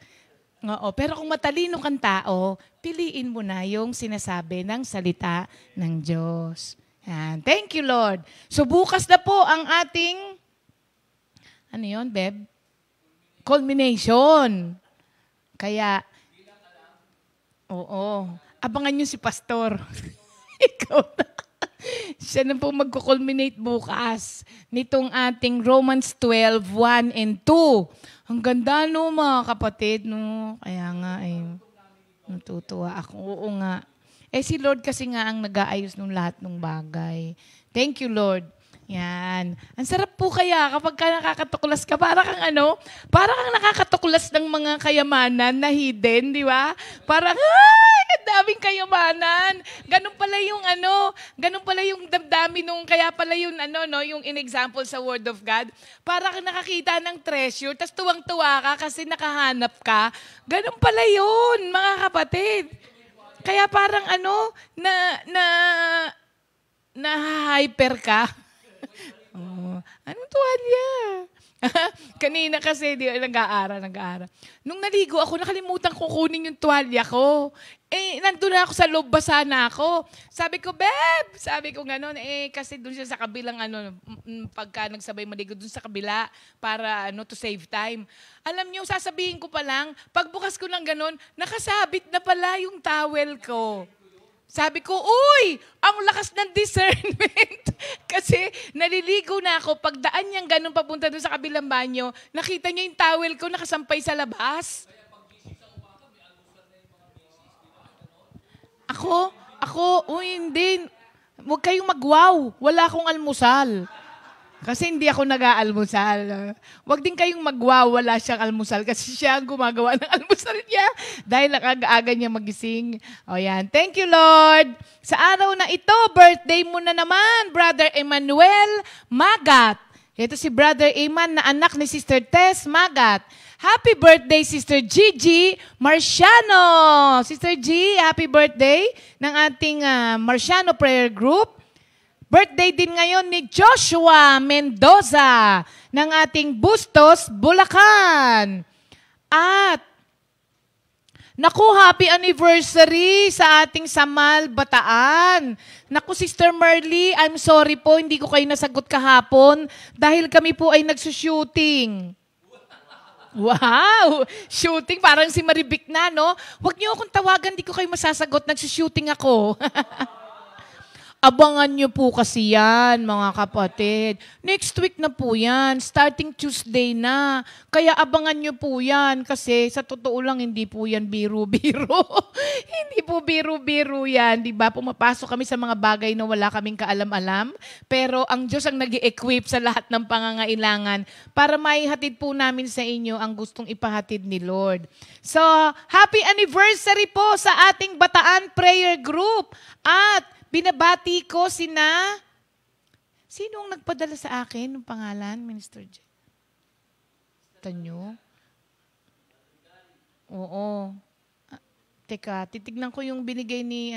Oo, pero kung matalino kang tao, piliin mo na yung sinasabi ng salita ng Diyos. Yan. Thank you, Lord. So bukas na po ang ating, ano yun, Beb? Culmination. Kaya, oo, abangan nyo si Pastor. Ikaw na. Siya na po magkukulminate bukas nitong ating Romans 12, 1 and 2. Ang ganda no mga kapatid, no? Kaya nga natutuwa ako. Oo nga. Si Lord kasi nga ang nag-aayos ng lahat ng bagay. Thank you, Lord. Yan. Ang sarap po kaya kapag ka nakakatuklas ka, para kang nakakatuklas ng mga kayamanan na hidden, di ba? Parang, ang daming kayamanan. Ganun pala yung damdamin nung, kaya pala yung yung in-example sa Word of God. Para kang nakakita ng treasure, tas tuwang-tuwa ka kasi nakahanap ka. Ganun pala yun, mga kapatid. Kaya parang na hyper ka. Oh, anong tuwa niya? Kanina kasi, nag-aaral. Nung naligo ako, nakalimutan ko kunin yung tuwalya ko. Nandun na ako sa loob, basa na ako. Sabi ko, Beb! Sabi ko gano'n, kasi dun siya sa kabilang, pagka nagsabay maligo dun sa kabila, para, to save time. Alam niyo, sasabihin ko pa lang, pagbukas ko ng gano'n, nakasabit na pala yung towel ko. Sabi ko, uy, ang lakas ng discernment. Kasi naliligo na ako, pagdaan niyang ganun papunta doon sa kabilang banyo, nakita niya yung towel ko nakasampay sa labas. Hindi. Huwag kayong mag-wow. Wala akong almusal. Kasi hindi ako nag-aalmusal. Huwag din kayong mag-wow, wala siyang almusal kasi siya ang gumagawa ng almusal niya dahil aga-aga niya magising. O yan. Thank you, Lord. Sa araw na ito, birthday mo na naman, Brother Emmanuel Magat. Ito si Brother Eman na anak ni Sister Tess Magat. Happy birthday, Sister Gigi Marciano. Sister G, happy birthday ng ating Marciano Prayer Group. Birthday din ngayon ni Joshua Mendoza ng ating Bustos, Bulacan. At, happy anniversary sa ating Samal, Bataan. Naku, Sister Merly, I'm sorry po, hindi ko kayo nasagot kahapon dahil kami po ay nagsushooting. Wow! Shooting, parang si Maribik na, no? Huwag niyo akong tawagan, di ko kayo masasagot, nagsushooting ako. Abangan nyo po kasi yan, mga kapatid. Next week na po yan. Starting Tuesday na. Kaya abangan nyo po yan. Kasi sa totoo lang, hindi po yan biro-biro. Hindi po biro-biro yan. Diba? Pumapasok kami sa mga bagay na wala kaming kaalam-alam. Pero ang Diyos ang nag-i-equip sa lahat ng pangangailangan para maihatid po namin sa inyo ang gustong ipahatid ni Lord. So, happy anniversary po sa ating Bataan Prayer Group. At binabati ko sinong nagpadala sa akin ng pangalan, Minister J? Tanyo? Oo. Teka, titignan ko yung binigay ni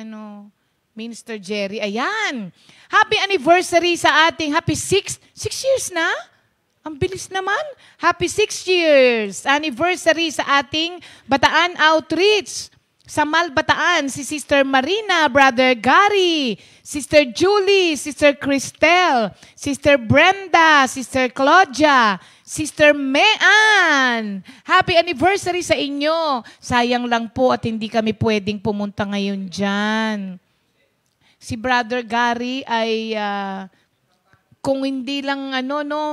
Minister Jerry. Ayan! Happy anniversary sa ating, happy 6 years na? Ang bilis naman. Happy 6 years anniversary sa ating Bataan Outreach. Samal, Bataan, si Sister Marina, Brother Gary, Sister Julie, Sister Cristel, Sister Brenda, Sister Claudia, Sister Mean. Happy anniversary sa inyo. Sayang lang po at hindi kami pwedeng pumunta ngayon dyan. Si Brother Gary ay, kung hindi lang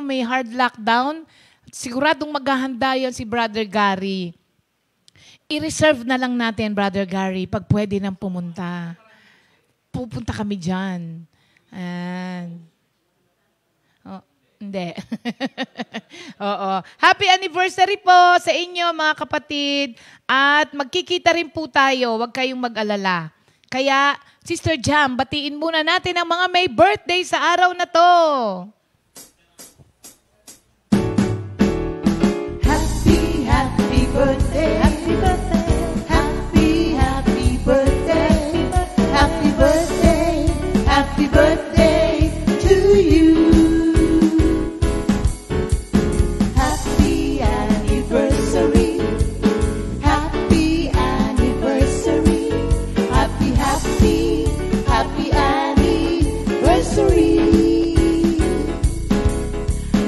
may hard lockdown, siguradong maghahanda yan si Brother Gary. I-reserve na lang natin, Brother Gary, pag pwede nang pumunta. Pupunta kami dyan. Hindi. Oo. Happy anniversary po sa inyo, mga kapatid. At magkikita rin po tayo. Huwag kayong mag-alala. Kaya, Sister Jam, batiin muna natin ang mga may birthday sa araw na to. Happy, happy birthday. Happy birthday. Happy, happy birthday. Happy birthday. Happy birthday to you. Happy anniversary. Happy anniversary. Happy, happy, happy anniversary.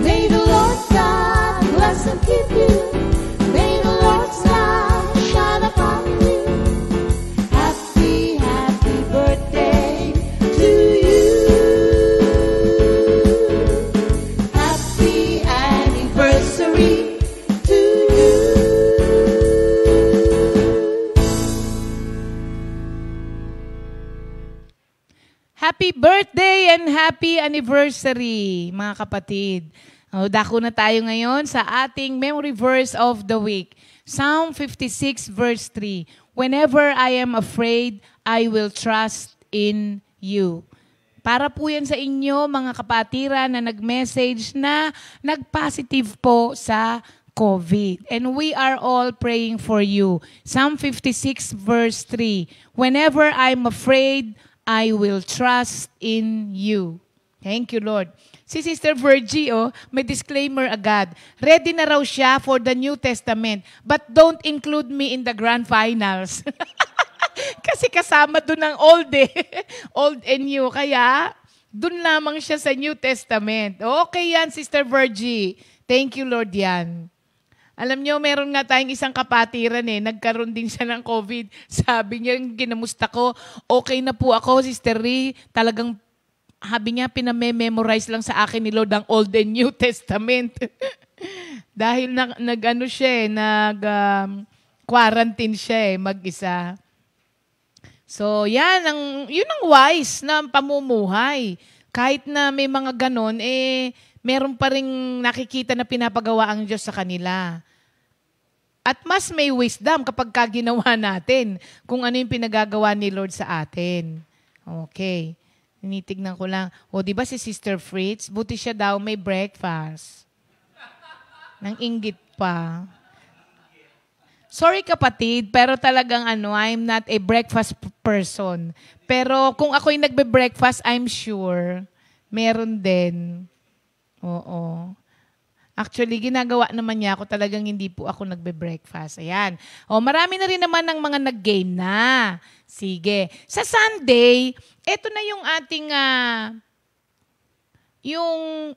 May the Lord God bless and keep you. May the Lord's light shine upon you. Happy, happy birthday to you. Happy anniversary to you. Happy birthday and happy anniversary, mga kapatid. Dako na tayo ngayon sa ating memory verse of the week. Psalm 56 verse 3. Whenever I am afraid, I will trust in you. Para po yan sa inyo, mga kapatiran na nag-message na nag-positive po sa COVID. And we are all praying for you. Psalm 56 verse 3. Whenever I'm afraid, I will trust in you. Thank you, Lord. Si Sister Virgie, may disclaimer agad. Ready na raw siya for the New Testament, but don't include me in the grand finals. Kasi kasama doon ang old old and new. Kaya, doon lamang siya sa New Testament. Okay yan, Sister Virgie. Thank you, Lord, yan. Alam niyo, meron nga tayong isang kapatiran nagkaroon din siya ng COVID. Sabi niya, ginamusta ko, okay na po ako, Sister Ree. Talagang sabi niya, pinamemorize lang sa akin ni Lord ang Old and New Testament. Dahil nag-ano siya quarantine siya mag-isa. So, yun ang wise na pamumuhay. Kahit na may mga ganon, meron pa rin nakikita na pinapagawa ang Diyos sa kanila. At mas may wisdom kapag ginawa natin kung ano yung pinagagawa ni Lord sa atin. Okay. Tinitignan ko lang. O, di ba si Sister Fritz? Buti siya daw may breakfast. Nang inggit pa. Sorry kapatid, pero talagang I'm not a breakfast person. Pero kung ako'y nagbe-breakfast, I'm sure meron din. Oo. Actually, ginagawa naman niya ako. Talagang hindi po ako nagbe-breakfast. Ayan. O, marami na rin naman ng mga nag-game na. Sige. Sa Sunday, eto na yung ating,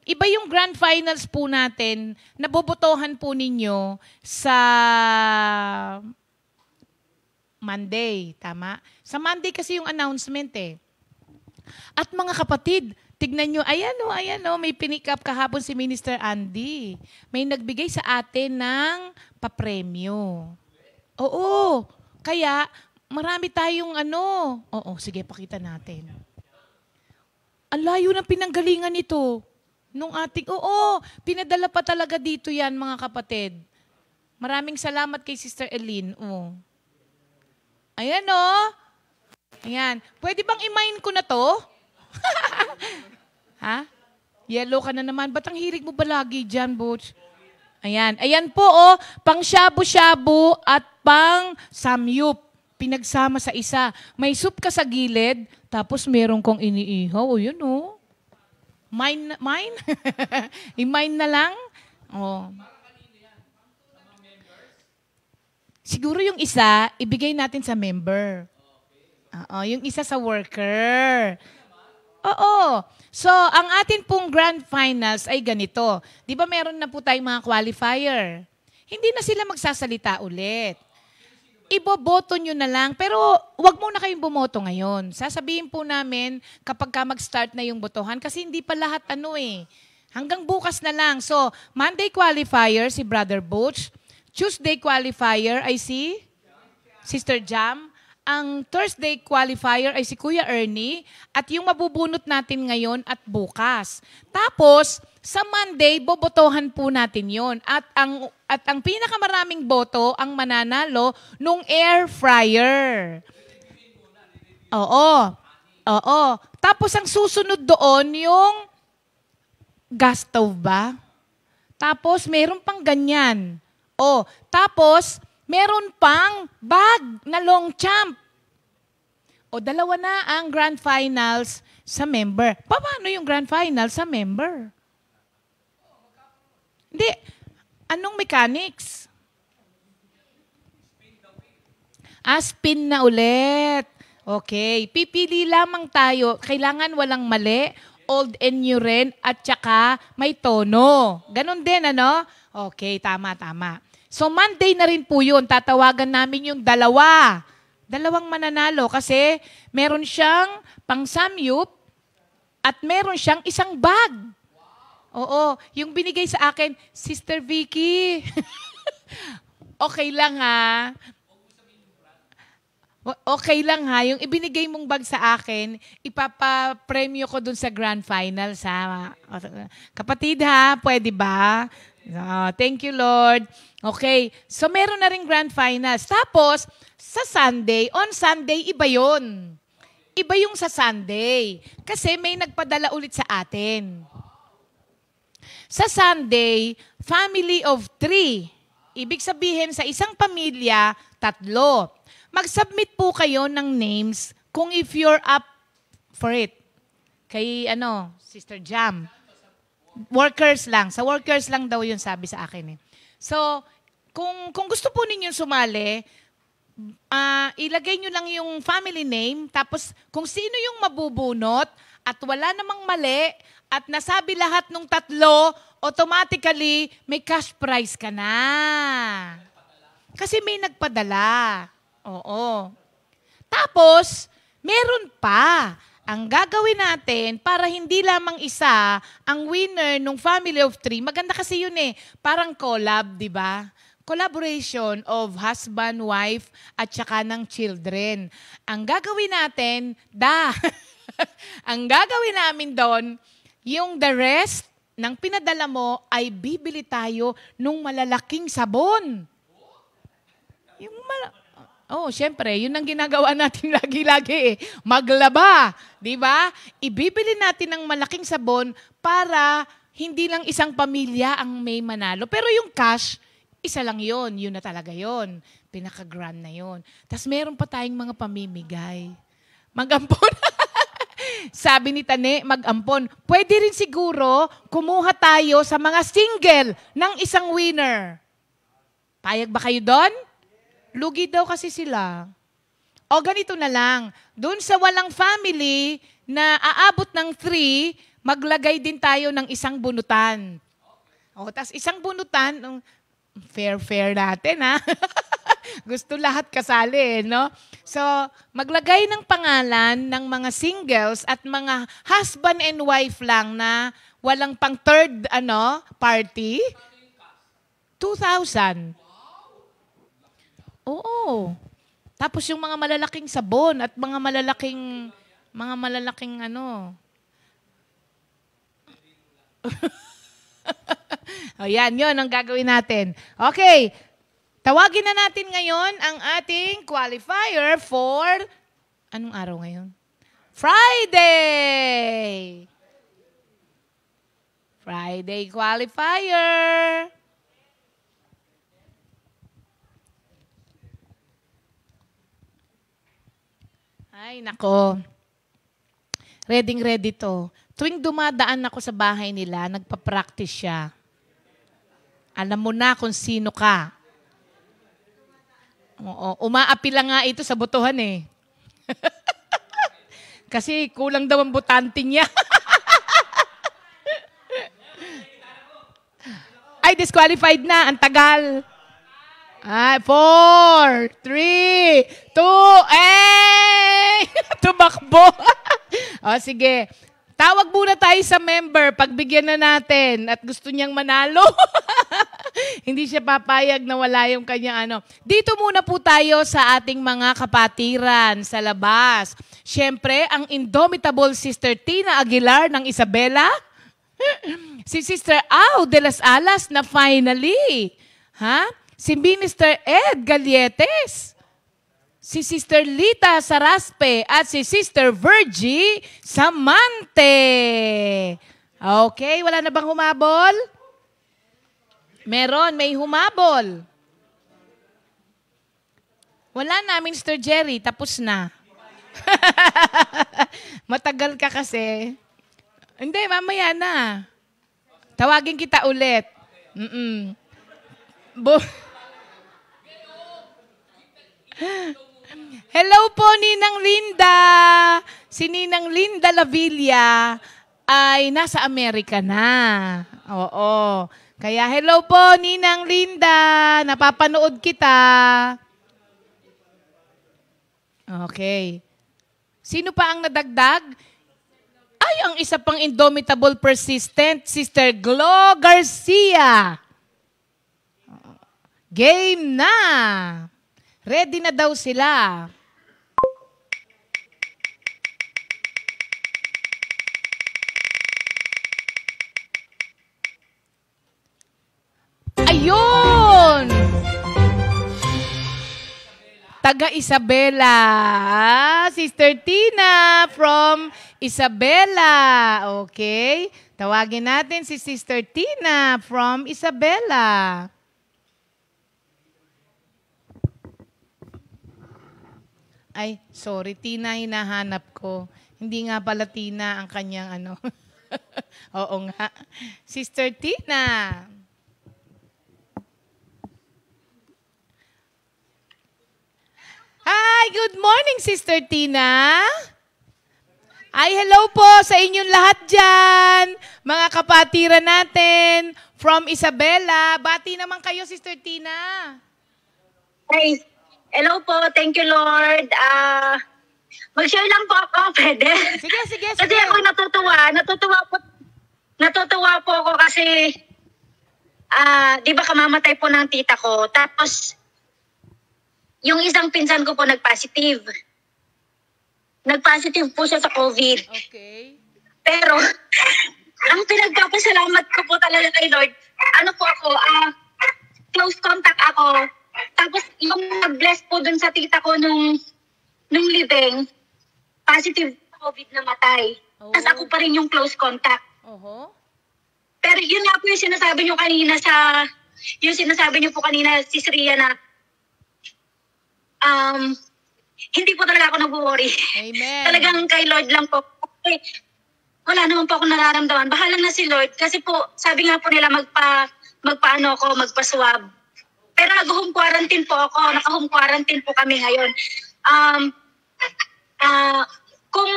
iba yung grand finals po natin, nabobotohan po ninyo sa Monday. Tama? Sa Monday kasi yung announcement At mga kapatid, tignan nyo, ayan o, may pinick up kahapon si Minister Andy. May nagbigay sa atin ng papremyo. Oo, kaya marami tayong Oo, sige, pakita natin. Ang layo ng pinanggalingan nito. Pinadala pa talaga dito yan, mga kapatid. Maraming salamat kay Sister Eileen. Ayan Ayan. Pwede bang i-mine ko na to? Ha? Yellow ka na naman. Ba't ang hirig mo ba lagi dyan, Butch? Ayan. Ayan po, pang shabu-shabu at pang samyup. Pinagsama sa isa. May soup ka sa gilid, tapos meron kong iniihaw. Yun Mine? I-mine na lang? Siguro yung isa, ibigay natin sa member. Yung isa sa worker. Oo. So, ang atin pong grand finals ay ganito. Di ba meron na po tayong mga qualifier? Hindi na sila magsasalita ulit. Iboboto nyo na lang, pero wag muna kayong bumoto ngayon. Sasabihin po namin kapag mag-start na yung botohan kasi hindi pa lahat Hanggang bukas na lang. So, Monday qualifier si Brother Butch. Tuesday qualifier ay si Sister Jam. Ang Thursday qualifier ay si Kuya Ernie at yung mabubunot natin ngayon at bukas. Tapos, sa Monday, bobotohan po natin yon. At ang pinakamaraming boto ang mananalo nung air fryer. Oo. Tapos ang susunod doon yung gas stove ba? Tapos meron pang ganyan. Tapos meron pang bag na long champ. Dalawa na ang grand finals sa member. Paano yung grand finals sa member? Hindi. Anong mechanics? Spin na ulit. Okay. Pipili lamang tayo. Kailangan walang mali, old and new rin, at saka may tono. Ganon din, Okay, tama. So, Monday na rin po yun. Tatawagan namin yung dalawang mananalo kasi meron siyang pang-samyup at meron siyang isang bag. Oo, yung binigay sa akin, Sister Vicky. Okay lang Okay lang yung ibinigay mong bag sa akin, ipapapremyo ko dun sa grand finals Kapatid pwede ba? Thank you, Lord. Okay, so meron na rin grand finals. Tapos, sa Sunday, on Sunday, iba yun. Iba yung sa Sunday. Kasi may nagpadala ulit sa atin. Sa Sunday, family of 3. Ibig sabihin, sa isang pamilya, 3. Mag-submit po kayo ng names kung if you're up for it. Kay Sister Jam. Workers lang. Sa workers lang daw yun sabi sa akin eh. So, kung gusto po ninyong sumali, ilagay nyo lang yung family name, tapos kung sino yung mabubunot at wala namang mali at nasabi lahat ng tatlo, automatically may cash prize ka na. Kasi may nagpadala. Oo. Tapos, meron pa. Ang gagawin natin para hindi lamang isa ang winner ng Family of Three, maganda kasi yun eh, parang collab, di ba? Collaboration of husband, wife, at saka ng children. Ang gagawin natin, ang gagawin namin doon, yung the rest ng pinadala mo ay bibili tayo nung malalaking sabon. Syempre, yun ang ginagawa natin lagi-lagi eh. Maglaba, di ba? Ibibili natin ng malaking sabon para hindi lang isang pamilya ang may manalo. Pero yung cash, isa lang yun. Yun na talaga yun. Pinaka-grand na yun. Tapos meron pa tayong mga pamimigay. Mag-ampon. Sabi ni Tane, mag-ampon. Pwede rin siguro kumuha tayo sa mga single ng isang winner. Payag ba kayo doon? Lugi daw kasi sila. O ganito na lang, doon sa walang family na aabot ng 3, maglagay din tayo ng isang bunutan. O, tas isang bunutan, fair natin ha. Gusto lahat kasali, no? So, maglagay ng pangalan ng mga singles at mga husband and wife lang na walang pang third party. 2,000. Oo. Tapos yung mga malalaking sabon at mga malalaking yan, yun ang gagawin natin. Okay. Tawagin na natin ngayon ang ating qualifier for, anong araw ngayon? Friday! Friday qualifier! Ay, nako. Ready to. Tuwing dumadaan ako sa bahay nila, nagpa-practice siya. Alam mo na kung sino ka. Oo, umaapila nga ito sa botohan eh. Kasi kulang daw ang butante niya. Ay, disqualified na. Ang tagal. Ay, 4, 3, 2, tumakbo. O, sige. Tawag muna tayo sa member. Pagbigyan na natin at gusto niyang manalo. Hindi siya papayag na wala yung kanya Dito muna po tayo sa ating mga kapatiran sa labas. Siyempre, ang indomitable Sister Tina Aguilar ng Isabela. Si Sister Au de las Alas na finally. Si Minister Ed Galietes, si Sister Lita Saraspe, at si Sister Virgie Samante. Okay, wala na bang humabol? Meron, may humabol. Wala na, Minister Jerry, tapos na. Matagal ka kasi. Hindi, mamaya na. Tawagin kita ulit. Hello po, Ninang Linda. Si Ninang Linda Lavilla ay nasa Amerika na. Oo. Kaya hello po, Ninang Linda. Napapanood kita. Okay. Sino pa ang nadagdag? Ay, ang isa pang indomitable persistent, Sister Glo Garcia. Game na. Ready na daw sila. Ayun! Taga Isabela. Sister Tina from Isabela. Okay. Tawagin natin si Sister Tina from Isabela. Ay, sorry, Tina, hinahanap ko. Hindi nga pala Tina ang kanyang ano. Oo nga. Sister Tina. Hi, good morning, Sister Tina. Ay, hello po sa inyong lahat dyan. Mga kapatiran natin from Isabela. Bati naman kayo, Sister Tina. Hey, hello po. Thank you, Lord. Mag-share lang po ako, pwede? Sige, sige, Kasi sige. ako natutuwa po ako kasi, di ba kamamatay po ng tita ko. Tapos, yung isang pinsan ko po nag-positive. Nag-positive po siya sa COVID. Okay. Pero, ang pinagpapasalamat ko po talaga kay Lord, ano po ako, close contact ako. Tapos, yung nag-bless po dun sa tita ko nung living, positive COVID na matay. Oh. Tapos ako pa rin yung close contact. Oho. Pero yun nga po yung sinasabi niyo kanina si Sria na, hindi po talaga ako nag-worry. Amen. Talagang kay Lord lang po. Okay. Wala naman po ako nararamdaman. Bahala na si Lord. Kasi po, sabi nga po nila magpa-swab. Pero nag-home quarantine po ako. Naka-home quarantine po kami ngayon. Kung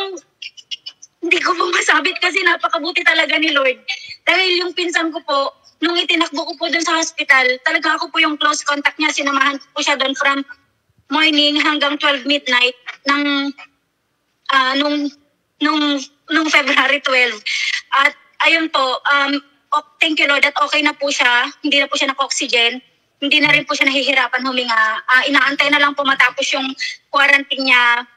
hindi ko po masabit kasi napakabuti talaga ni Lord. Dahil yung pinsan ko po, nung itinakbo ko po dun sa hospital, talaga ako po yung close contact niya. Sinamahan ko po siya dun from morning hanggang 12 midnight nung February 12. At ayun po, thank you Lord at okay na po siya. Hindi na po siya naka-oxygen. Hindi na rin po siya nahihirapan huminga. Inaantay na lang po matapos yung quarantine niya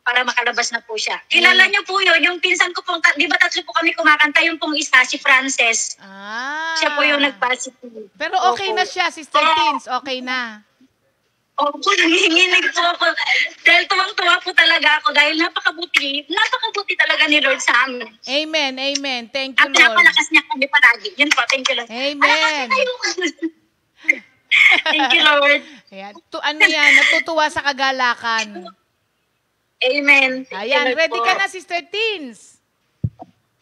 para makalabas na po siya. Kilala niyo po yun, yung pinsan ko po, di ba tatlo po kami kumakanta, yung pong isa, si Frances. Siya po yung nag-positive. Pero okay na siya, Sister Teens. Okay na. Opo, nanginginig po ako. Dahil tuwang-tuwa po talaga ako dahil napakabuti talaga ni Lord sa amin. Amen, amen. Thank you, At Lord. napalakas niya kami palagi. Yun po, thank you Lord. Amen. Thank you Lord. Ayan. Ano yan? Natutuwa sa kagalakan. Amen. Thank you, Ayan, Lord ready po. ka na, Sister Teens.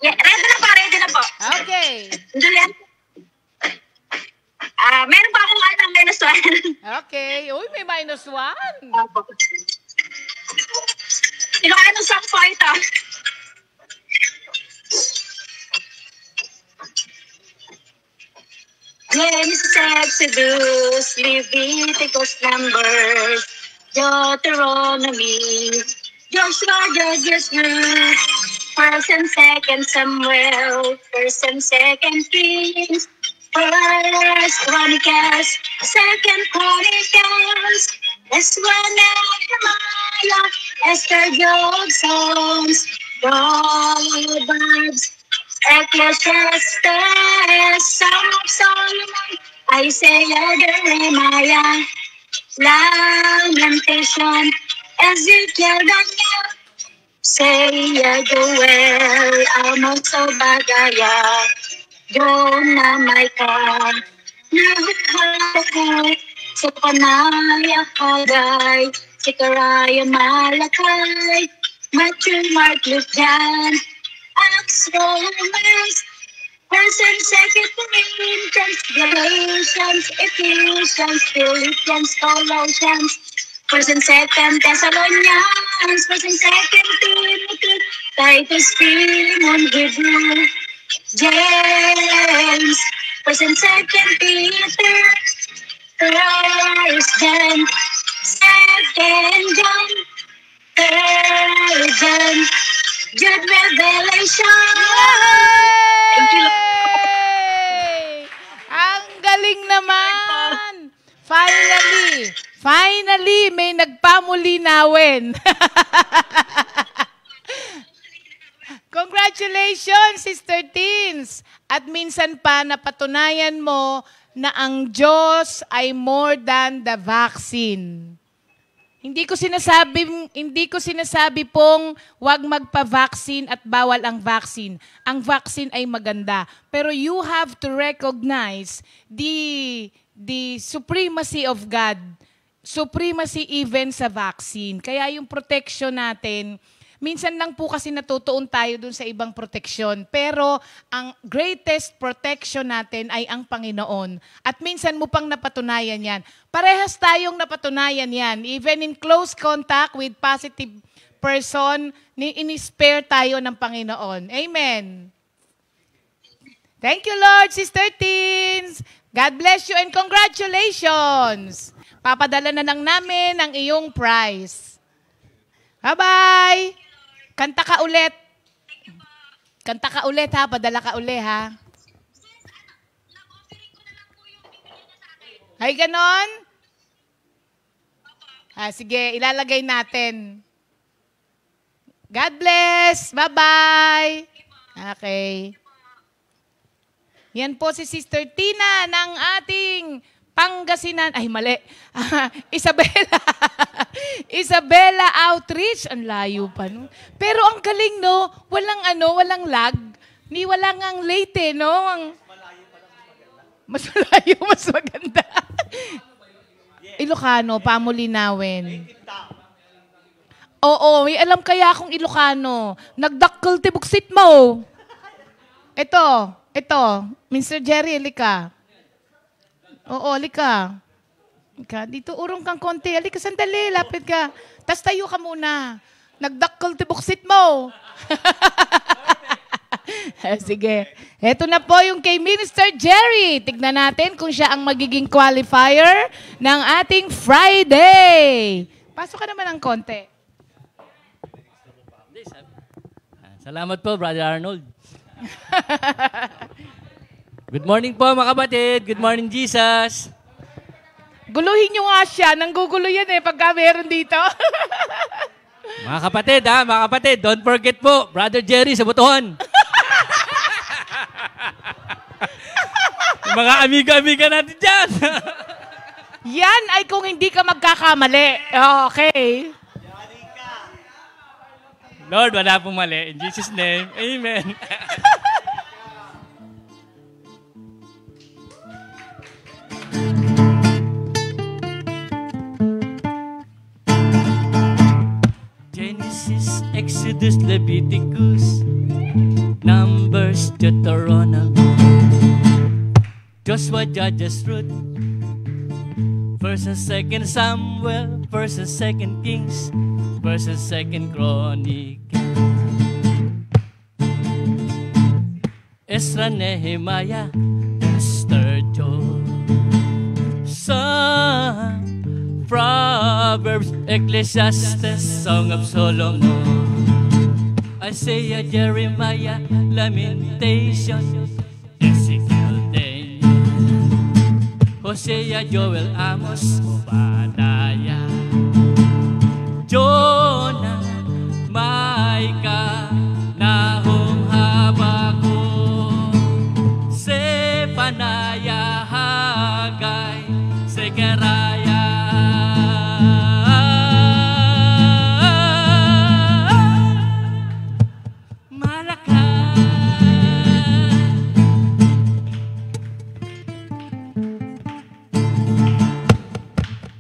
Yeah, ready na po. Okay. Julian? Meron pa akong minus one. Okay. Uy, may -1. Ilocano song po ito. Exodus, Leviticus, Numbers, Deuteronomy, Joshua, Judges, Ruth, First and Second Samuel, First and Second Kings, First Chronicles, Second Chronicles, S1 Nehemiah, Esther, Job, Psalms, Proverbs, Ecclesiastes, Song of Solomon, Isaiah, Jeremiah, Lamentation, Ezekiel, Daniel, Isaiah, Joel, Amos, Obadiah, Jonah, Micah, Nahum, Zephaniah, Haggai, Zechariah, Malachi, Matthew, Mark, Luke, John, Acts, Romans, First and Second Corinthians, Galatians, Ephesians, Philippians, Colossians, First and Second Thessalonians, First and Second Timothy, Titus, Philemon, Hebrew, James, First and Second Peter, First John, Second John, Third John, Jude, Revelation. Thank you, Lord. Yay! Ang galing naman! Finally, may nagpamulinawin. Congratulations, Sister Teens! At minsan pa napatunayan mo na ang Diyos ay more than the vaccine. Hindi ko sinasabi pong wag magpa-vaccine at bawal ang vaccine. Ang vaccine ay maganda, pero you have to recognize the supremacy of God. Supremacy even sa vaccine. Kaya yung protection natin, Minsan lang po kasi natutuon tayo dun sa ibang proteksyon. Pero ang greatest protection natin ay ang Panginoon. At minsan mo pang napatunayan yan. Parehas tayong napatunayan yan. Even in close contact with positive person, in-spare tayo ng Panginoon. Amen. Thank you, Lord, Sister Teens. God bless you and congratulations. Papadala na lang namin ang iyong prize. Bye-bye! Kanta ka ulit. Kanta ka ulit ha, padala ka ulit ha. Ay, ganon? Sige, ilalagay natin. God bless! Bye-bye! Okay. Yan po si Sister Tina ng ating Pangasinan. Ay, mali. Isabela. Isabela Outreach. Ang layo pa, no? Pero ang galing, no? Walang lag. Wala ngang late, no? Mas malayo, mas maganda. Ilocano, pamulinawin. Oo, may alam kaya akong Ilocano. Nagdakkel tibuksit mo. Ito. Mr. Jerry, halika. Oo, halika. Dito, urong kang konti. Halika, sandali, lapit ka. Tas tayo ka muna. Nagdakkel tibuksit mo. Sige. Ito na po yung kay Minister Jerry. Tignan natin kung siya ang magiging qualifier ng ating Friday. Pasok ka naman ng konti. Salamat po, Brother Arnold. Good morning po, mga kapatid. Good morning, Jesus. Guluhin nyo nga siya. Nanggugulo yan pagka meron dito. Mga kapatid, don't forget po, Brother Jerry sa butuhan. Mga amiga-amiga natin dyan. Yan ay kung hindi ka magkakamali. Okay. Lord, wala pong mali. In Jesus' name, amen. Genesis, Exodus, Leviticus, Numbers, Deuteronomy, Joshua, Judges, Ruth, 1st and 2nd Samuel, 1st and 2nd Kings, 1st and 2nd Chronicles, Ezra, Nehemiah, Esther, Job, Psalm, Proverbs, Ecclesiastes, Song of Solomon, Isaiah, Jeremiah, Lamentation, Ezekiel, Daniel, Hosea, Joel, Amos, Obadiah, Jonah, Micah, Nahum, Habakkuk, Zephaniah, Haggai, Zechariah,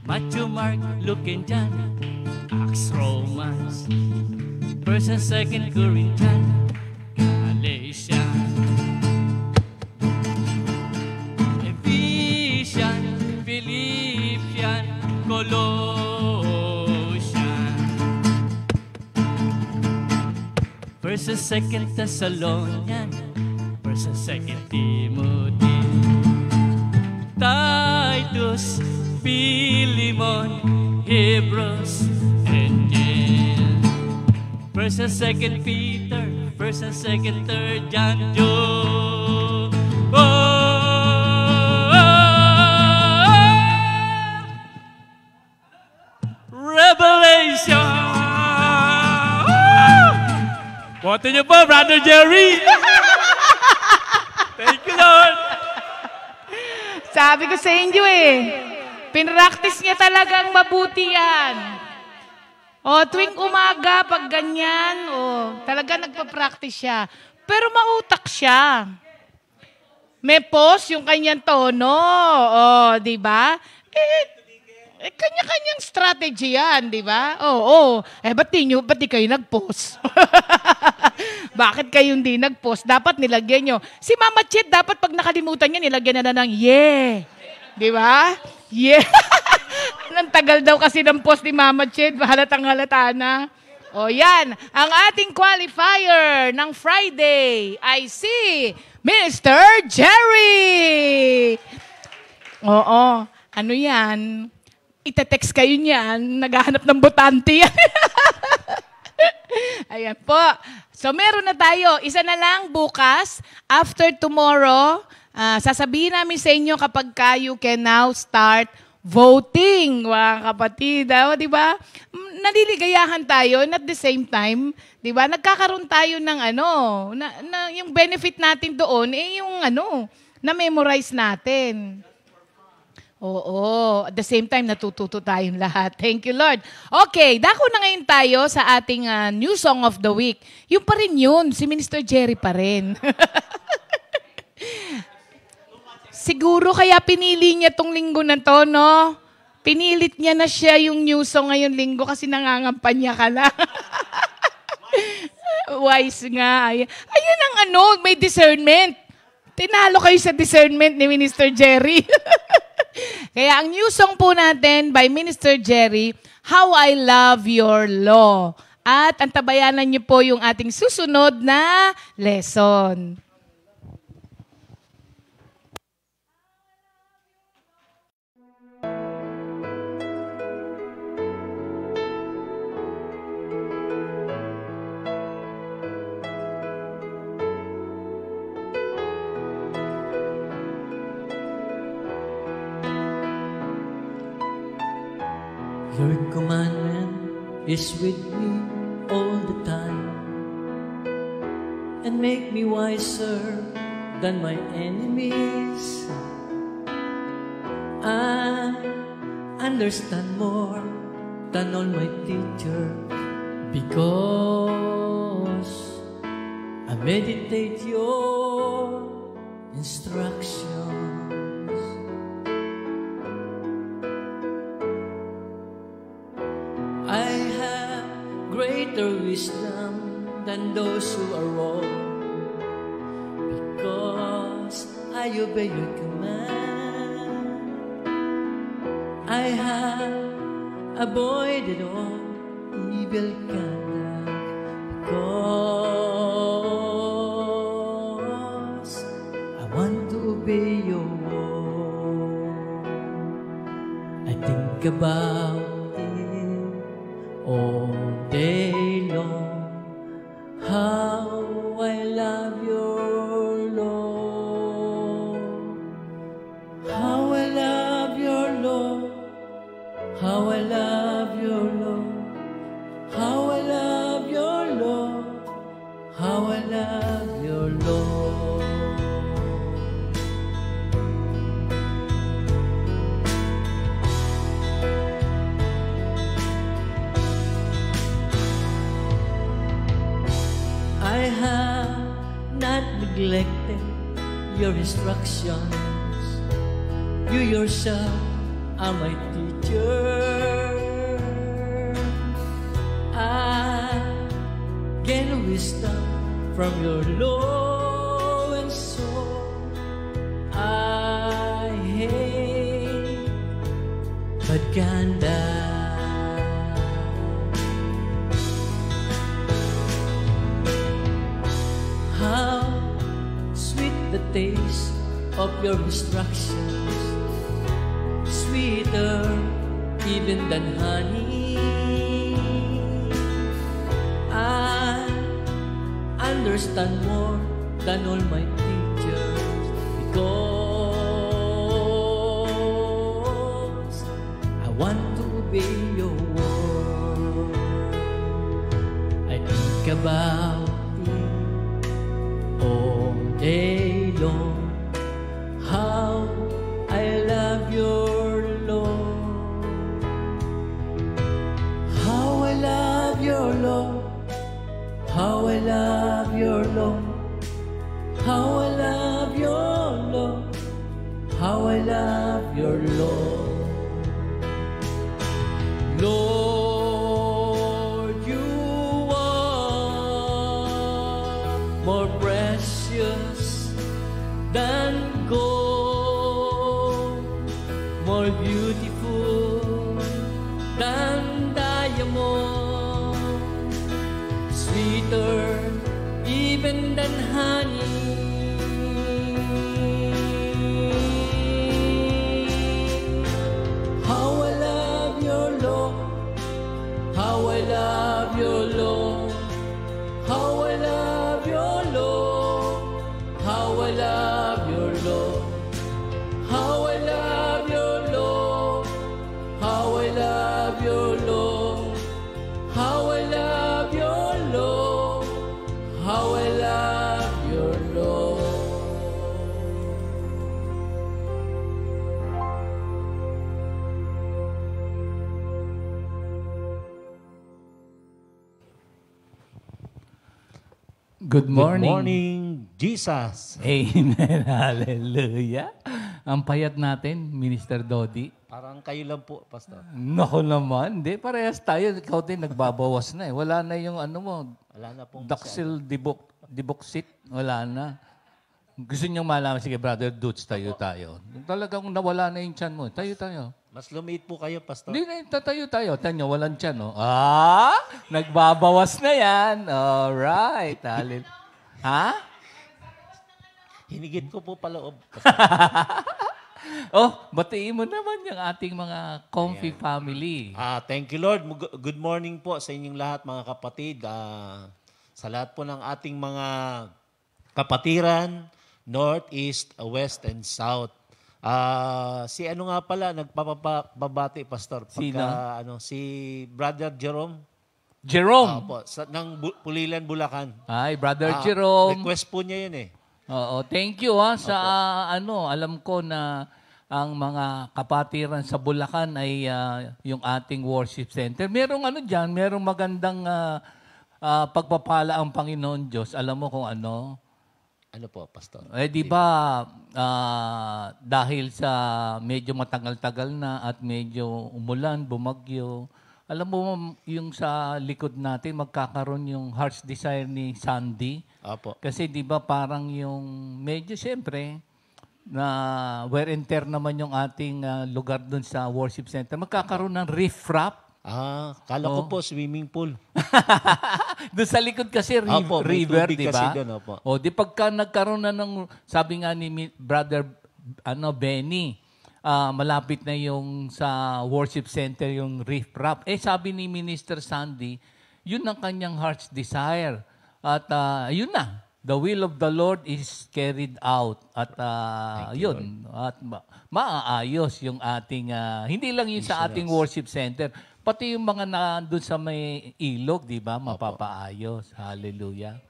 Matthew, Mark, Luke, and John, Acts, Romans, 1st and 2nd Corinthians, Galatians, Ephesians, Philippians, Colossians, 1st and 2nd Thessalonians, 1st and 2nd Timothy, Titus, Philemon, Hebrews, and James, 1st and 2nd Peter, 1st and 2nd, 3rd John, Job. Revelation. Boto niyo po, Brother Jerry. Thank you, Lord. Sabi ko sa inyo pinractice niya talagang mabuti yan. Tuwing umaga, pag ganyan, talaga nagpa-practice siya. Pero mautak siya. May pause yung kanyang tono. Di ba? Kanya-kanyang strategy yan, di ba? Oo. Ba't di kayo nag-post? Bakit kayo hindi nag-post? Dapat nilagyan nyo. Si Mama Chet, dapat pag nakalimutan niya, nilagyan na ng yeah. Di ba? Yeah. Ang tagal daw kasi ng post ni Mama Chet. Halatang halata na. O yan, ang ating qualifier ng Friday ay si Mr. Jerry. Oo, ano yan? Ite-text kayo niyan, naghahanap ng botante yan. Ayan po. So meron na tayo, isa na lang bukas, after tomorrow, sasabihin namin sa inyo kapag you can now start voting, mga kapatid. Di ba? Naliligayahan tayo and at the same time, di ba, nagkakaroon tayo ng yung benefit natin doon, yung na-memorize natin. Oo, at the same time, natututo tayong lahat. Thank you, Lord. Okay, dako na ngayon tayo sa ating new song of the week. Yung pa rin yun, si Minister Jerry pa rin. Siguro kaya pinili niya tong linggo na to, no? Pinilit niya na siya yung new song ngayon linggo kasi nangangampanya ka lang. Wise nga. Ayun ang may discernment. Tinalo kayo sa discernment ni Minister Jerry. Kaya ang new song po natin by Minister Jerry, How I Love Your Law. At antabayanan niyo po yung ating susunod na lesson. Your commandment is with me all the time and make me wiser than my enemies. I understand more than all my teachers because I meditate your instructions. I have greater wisdom than those who are wrong because I obey your command. I have avoided all evil conduct because I want to obey your word. I think about all day long, how I love your Lord, how I love your Lord, how I love your Lord, how I love your Lord, how I love your Lord. I have not neglected your instructions. You yourself are my teacher. I gain wisdom from your law, and so I hate bad conduct. How sweet the taste of your instructions, sweeter even than honey. I understand more than all my teachers because I want to obey your word. I think about all day long, how I love your Lord, how I love your Lord, how I love your Lord, how I love your Lord, how I love your Lord. more precious than gold, more beautiful than diamond, sweeter even than honey. How I love your Lord, how I love your Lord, how I love your Lord, how I love your Lord, how I love your Lord, how I love your Lord, how I love your Lord, how I love your Lord. Good morning. Good morning, Jesus. Amen. Hallelujah. Ang payat natin, Minister Dodi. Parang kayo lang po, Pastor. Nako naman. Hindi, parehas tayo. Ikaw din, nagbabawas na eh. Wala na yung ano mo, Wala na pong Daxil diboxit. Wala na. Gusto niyong malaman, sige brother Dutz, tayo. Talagang nawala na yung tiyan mo. Tayo. Mas lumiit po kayo, Pastor. Hindi na, tayo. Tanyo, walang tiyan, no? Nagbabawas na yan. Alright. Ha? Hinigit ko po paloob. Batiin mo naman yung ating mga comfy family. Thank you, Lord. Good morning po sa inyong lahat, mga kapatid. Sa lahat po ng ating mga kapatiran, North, East, West, and South. Si ano nga pala, nagpapabati, Pastor. Sino? Si Brother Jerome. Jerome. Po, ng Pulilan, Bulacan. Ay, Brother Jerome. Request po niya yun eh. Oo, thank you sa alam ko na ang mga kapatiran sa Bulacan ay yung ating worship center. Merong diyan, merong magandang pagpapala ang Panginoon Diyos. Alam mo kung ano? Ano po, Pastor? Di ba dahil sa medyo matagal-tagal na at medyo umulan, bumagyo, alam mo yung sa likod natin magkakaroon yung Heart's Desire ni Sandy. Apo. Kasi di ba parang yung medyo siyempre na wear and tear naman yung ating lugar dun sa worship center. Magkakaroon ng riff-raff. Kala ko po swimming pool. Doon sa likod kasi Opo, may river, tubig di kasi ba? doon, opo. Di pagka nagkaroon na ng, sabi nga ni Brother Benny, malapit na yung sa worship center, yung riff-raff. Sabi ni Minister Sandy, yun ang kanyang heart's desire. At yun na, the will of the Lord is carried out. At yun, at maaayos yung ating, hindi lang yun sa ating worship center, pati yung mga nandun sa may ilog, di ba? Mapapaayos. Hallelujah.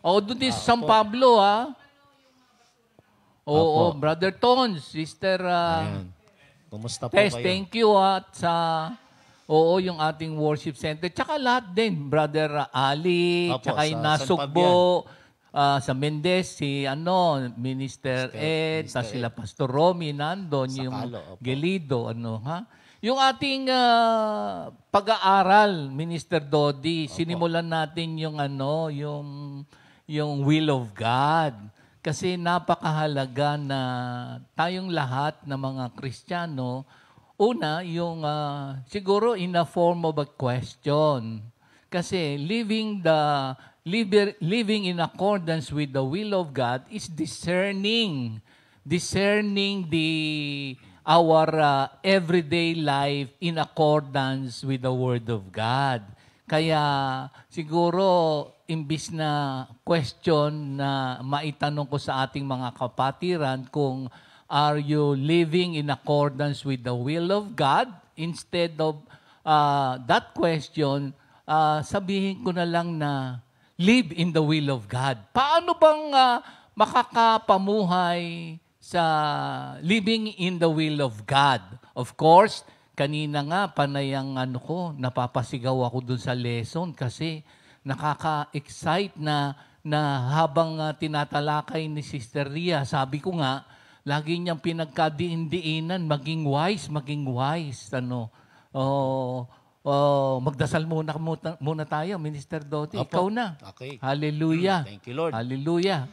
Doon din sa San Pablo, ha? Oo, Brother Tons, Sister Kumusta po Tess, kayo? thank you at sa yung ating worship center. Tsaka lahat din, Brother Ali, tsaka yung Nasugbo, sa Mendez, si Minister Ed, sa sila Pastor Romy, nandun, yung Gelido, Yung ating pag-aaral, Minister Dodi, sinimulan natin yung yung will of God. Kasi napakahalaga na tayong lahat na mga Kristiyano, una, yung siguro in a form of a question. Kasi living in accordance with the will of God is discerning our everyday life in accordance with the Word of God. Kaya siguro, imbis na question na maitanong ko sa ating mga kapatiran kung are you living in accordance with the will of God, instead of that question, sabihin ko na lang na live in the will of God. Paano bang makakapamuhay sa living in the will of God? Of course, kanina nga, panayang napapasigaw ako dun sa lesson kasi nakaka-excite na habang tinatalakay ni Sister Ria, sabi ko nga, lagi niyang pinagkadiin-diinan, maging wise. magdasal muna tayo, Minister Dodi. Opo. Ikaw na. Okay. Hallelujah. Thank you, Lord. Hallelujah.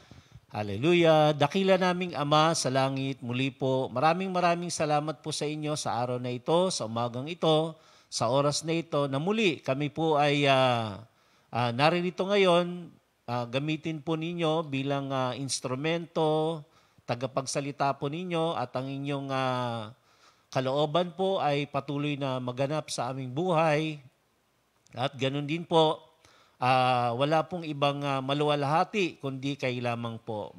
Hallelujah. Dakila naming Ama sa langit, muli po, maraming salamat po sa inyo sa araw na ito, sa umagang ito, sa oras na ito, na muli kami po ay naririto ngayon, gamitin po ninyo bilang instrumento, tagapagsalita po ninyo at ang inyong kalooban po ay patuloy na maganap sa aming buhay. At ganun din po, wala pong ibang maluwalhati kundi kayo lamang po.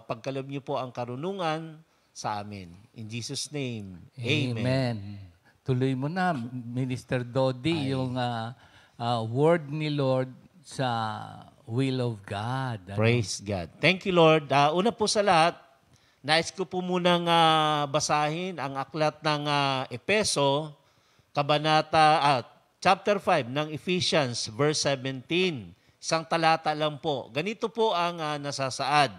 Pagkalob niyo po ang karunungan sa amin. In Jesus' name, Amen. Tuloy mo na, Minister Dodi, yung word ni Lord sa will of God. Praise God. Thank you, Lord. Una po sa lahat, nais ko po munang basahin ang aklat ng Epeso, chapter 5 ng Ephesians, verse 17. Isang talata lang po. Ganito po ang nasasaad.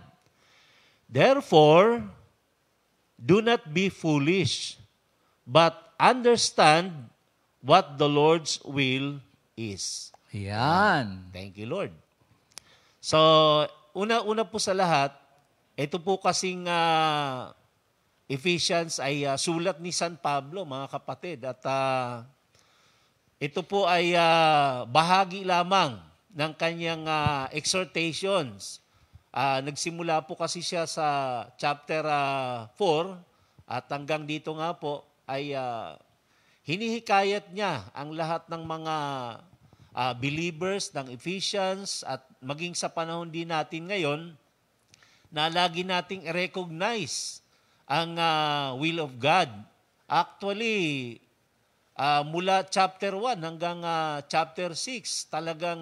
Therefore, do not be foolish, but understand what the Lord's will is. Yan. Thank you, Lord. So, una po sa lahat, ito po kasing Ephesians ay sulat ni San Pablo, mga kapatid. At ito po ay bahagi lamang ng kanyang exhortations. Nagsimula po kasi siya sa chapter 4 at hanggang dito nga po ay hinihikayat niya ang lahat ng mga believers ng Ephesians at maging sa panahon din natin ngayon na lagi nating i-recognize ang will of God. Actually, mula chapter 1 hanggang chapter 6, talagang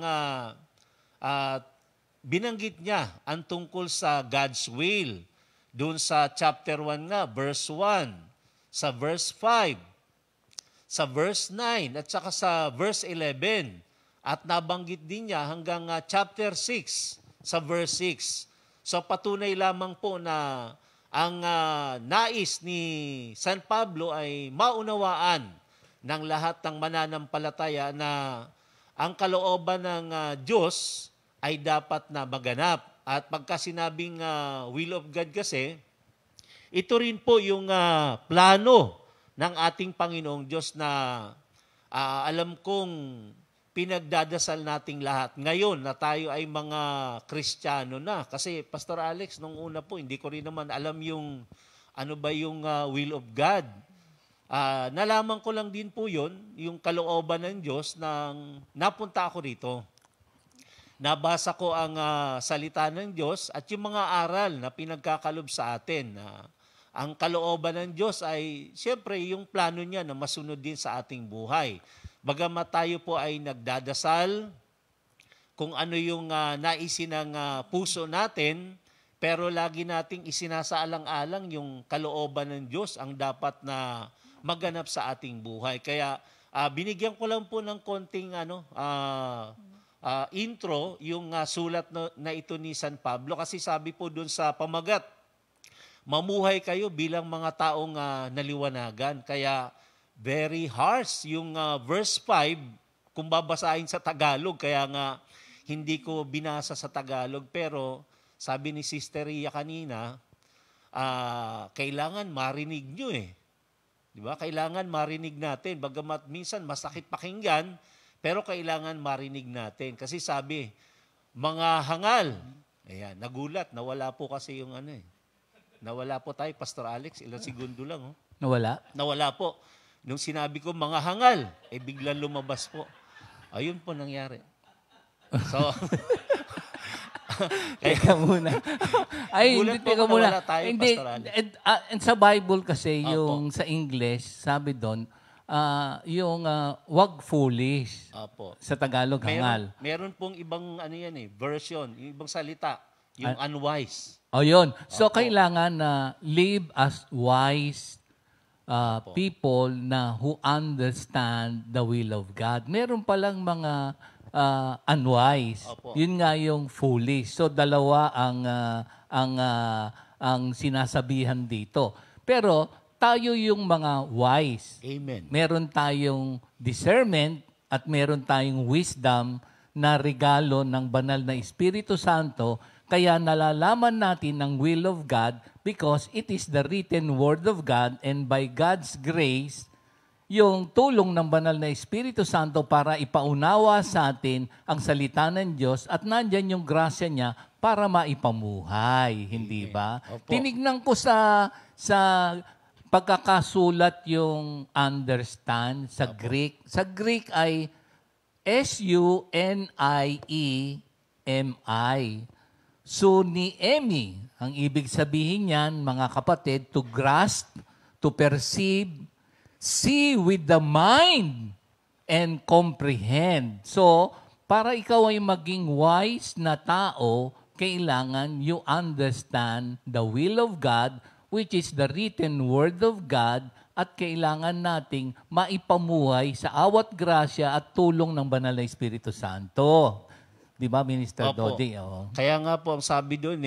binanggit niya ang tungkol sa God's will. Doon sa chapter 1 nga, verse 1, sa verse 5, sa verse 9, at saka sa verse 11. At nabanggit din niya hanggang chapter 6, sa verse 6. So patunay lamang po na ang nais ni San Pablo ay maunawaan ng lahat ng mananampalataya na ang kalooban ng Diyos ay dapat na maganap. At pagka sinabing will of God kasi, ito rin po yung plano ng ating Panginoong Diyos na alam kong pinagdadasal nating lahat. Ngayon na tayo ay mga Kristiyano na. Kasi Pastor Alex, nung una po, hindi ko rin naman alam yung ano ba yung will of God. Nalaman ko lang din po yun, yung kalooban ng Diyos nang napunta ako rito. Nabasa ko ang salita ng Diyos at yung mga aral na pinagkakalob sa atin. Ang kalooban ng Diyos ay siyempre yung plano niya na masunod din sa ating buhay. Bagamat tayo po ay nagdadasal kung ano yung naisin ng puso natin, pero lagi nating isinasaalang-alang yung kalooban ng Diyos ang dapat na maganap sa ating buhay. Kaya binigyan ko lang po ng konting intro yung sulat na ito ni San Pablo kasi sabi po dun sa pamagat, mamuhay kayo bilang mga taong naliwanagan. Kaya very harsh yung verse 5 kung babasahin sa Tagalog. Kaya nga hindi ko binasa sa Tagalog. Pero sabi ni Sister Ria kanina, kailangan marinig nyo eh. Diba? Kailangan marinig natin. Bagamat minsan masakit pakinggan, pero kailangan marinig natin. Kasi sabi, mga hangal. Ayan, nagulat. Nawala po kasi yung Nawala po tayo, Pastor Alex. Ilang segundo lang. Nawala? Nawala po. Nung sinabi ko, mga hangal, biglang lumabas po. Ayun po nangyari. So, Teka muna. Ay, Gulat hindi, po teka kung muna. nawala tayo, Hindi, Pastor Alex. and sa Bible kasi, Opo. yung sa English, sabi doon, yung wag foolish. Apo. Sa Tagalog, hangal. Meron pong ibang version, yung ibang salita, yung unwise. O yun. So, kailangan na live as wise people na who understand the will of God. Meron palang mga unwise. Opo. Yun nga yung foolish. So, dalawa ang sinasabihan dito. Pero, tayo yung mga wise. Amen. Meron tayong discernment at meron tayong wisdom na regalo ng banal na Espiritu Santo, kaya nalalaman natin ang will of God because it is the written word of God, and by God's grace, yung tulong ng banal na Espiritu Santo para ipaunawa sa atin ang salita ng Diyos, at nandyan yung grasya niya para maipamuhay, hindi ba? Opo. Tinignan ko sa pagkakasulat yung understand sa Greek. Sa Greek ay S-U-N-I-E-M-I. Suniemi. Ang ibig sabihin niyan, mga kapatid, to grasp, to perceive, see with the mind, and comprehend. So, para ikaw ay maging wise na tao, kailangan you understand the will of God, which is the written word of God, at kailangan nating maipamuhay sa awat grasya at tulong ng banal na Espiritu Santo. Di ba, Minister Opo. Dodi? Oo. Kaya nga po ang sabi doon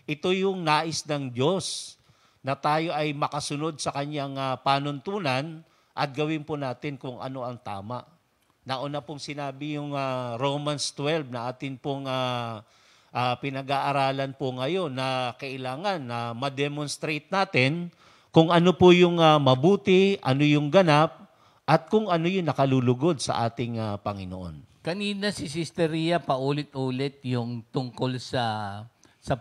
ito yung nais ng Diyos na tayo ay makasunod sa kanyang panuntunan at gawin po natin kung ano ang tama. Nauna pong sinabi yung Romans 12 na atin pong pinag-aaralan po ngayon na kailangan na ma-demonstrate natin kung ano po yung mabuti, ano yung ganap, at kung ano yung nakalulugod sa ating Panginoon. Kanina si Sister Ria paulit-ulit yung tungkol sa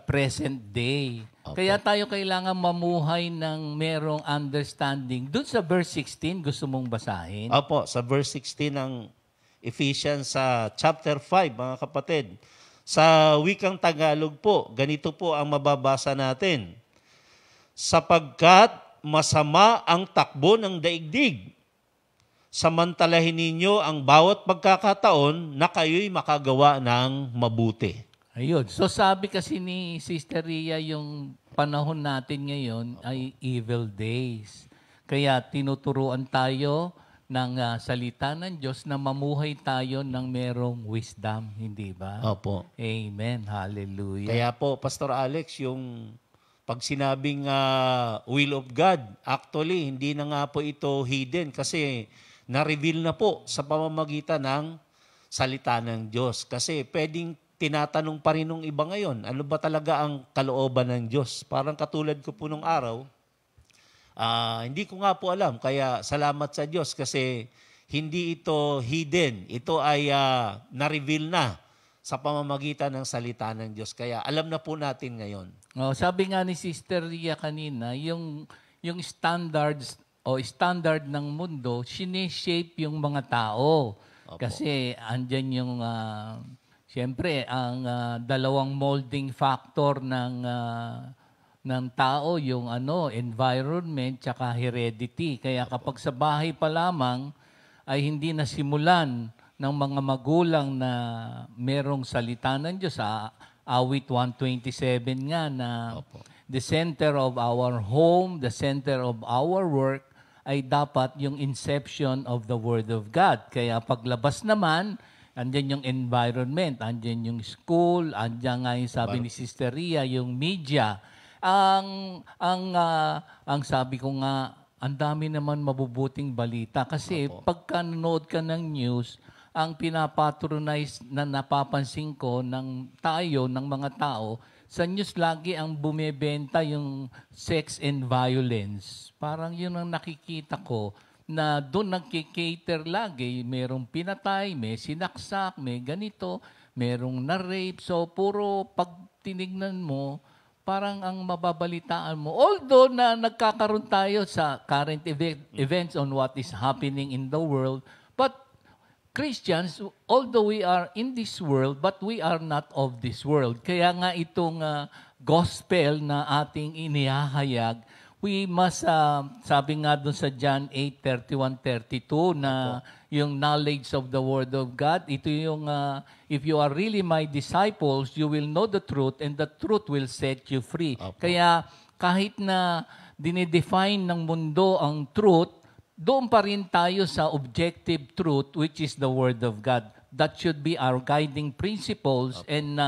present day. Opo. Kaya tayo kailangan mamuhay ng merong understanding. Doon sa verse 16, gusto mong basahin? Opo, sa verse 16 ng Ephesians sa chapter 5, mga kapatid. Sa wikang Tagalog po, ganito po ang mababasa natin. Sapagkat masama ang takbo ng daigdig, samantalahin ninyo ang bawat pagkakataon na kayo'y makagawa ng mabuti. Ayun. So sabi kasi ni Sister Ria, yung panahon natin ngayon ay evil days. Kaya tinuturuan tayo ng salita ng Diyos na mamuhay tayo ng merong wisdom, hindi ba? Opo. Amen. Hallelujah. Kaya po, Pastor Alex, yung pag sinabing will of God, actually, hindi na nga po ito hidden kasi na-reveal na po sa pamamagitan ng salita ng Diyos. Kasi pwedeng tinatanong pa rin ng iba ngayon, ano ba talaga ang kalooban ng Diyos? Parang katulad ko po nung araw, hindi ko nga po alam. Kaya salamat sa Diyos kasi hindi ito hidden. Ito ay na-reveal na sa pamamagitan ng salita ng Diyos. Kaya alam na po natin ngayon. Oh, sabi nga ni Sister Ria kanina, yung standards o standard ng mundo, sineshape yung mga tao. Opo. Kasi andyan yung, siyempre, ang dalawang molding factor ng tao, yung environment tsaka heredity. Kaya kapag sa bahay pa lamang ay hindi nasimulan ng mga magulang na merong salita ng Diyos. Awit 127 nga na Opo. the center of our home, the center of our work ay dapat yung inception of the Word of God. Kaya paglabas naman, andyan yung environment, andyan yung school, andyan nga yung sabi ni Sister Ria, yung media. Ang sabi ko nga, ang dami naman mabubuting balita. Kasi pagka nanood ka ng news, ang pinapatronize na napapansin ko ng mga tao, sa news lagi ang bumebenta yung sex and violence. Parang yun ang nakikita ko na doon nagkikater lagi. Merong pinatay, may sinaksak, may ganito, merong na-rape. So puro pag tinignan mo, parang ang mababalitaan mo. Although na nagkakaroon tayo sa current events on what is happening in the world, but Christians, although we are in this world, but we are not of this world. Kaya nga itong gospel na ating inihahayag, we must, sabi nga dun sa John 8:31-32 na yung knowledge of the Word of God, ito yung, if you are really my disciples, you will know the truth and the truth will set you free. Opo. Kaya kahit na dinidefine ng mundo ang truth, doon pa rin tayo sa objective truth, which is the Word of God. That should be our guiding principles and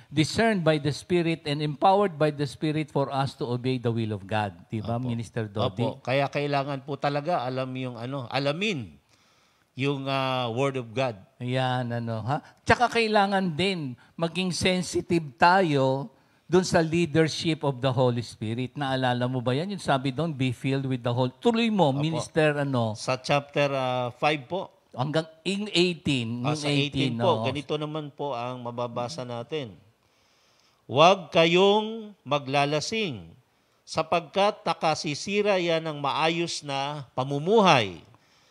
discerned by the Spirit and empowered by the Spirit for us to obey the will of God. Diba, Minister Dodi? Opo. Kaya kailangan po talaga alamin yung Word of God. Ayan, ha? Tsaka kailangan din maging sensitive tayo doon sa leadership of the Holy Spirit. Naalala mo ba yan? Yung sabi doon, be filled with the Holy... Tuloy mo, Minister, Sa chapter 5 po. Hanggang 18. Yung Sa 18 po, no? ganito naman po ang mababasa natin. Huwag kayong maglalasing, sapagkat nakasisira yan ng maayos na pamumuhay.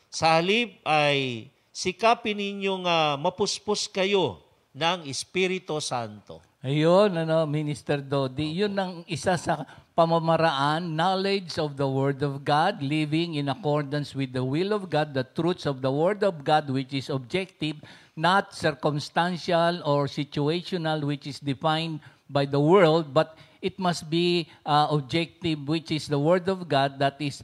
Sa halip ay sikapin ninyong mapuspos kayo ng Espiritu Santo. Ayun, Minister Dodi, yun ang isa sa pamamaraan, knowledge of the Word of God, living in accordance with the will of God, the truths of the Word of God, which is objective, not circumstantial or situational, which is defined by the world, but it must be objective, which is the Word of God, that is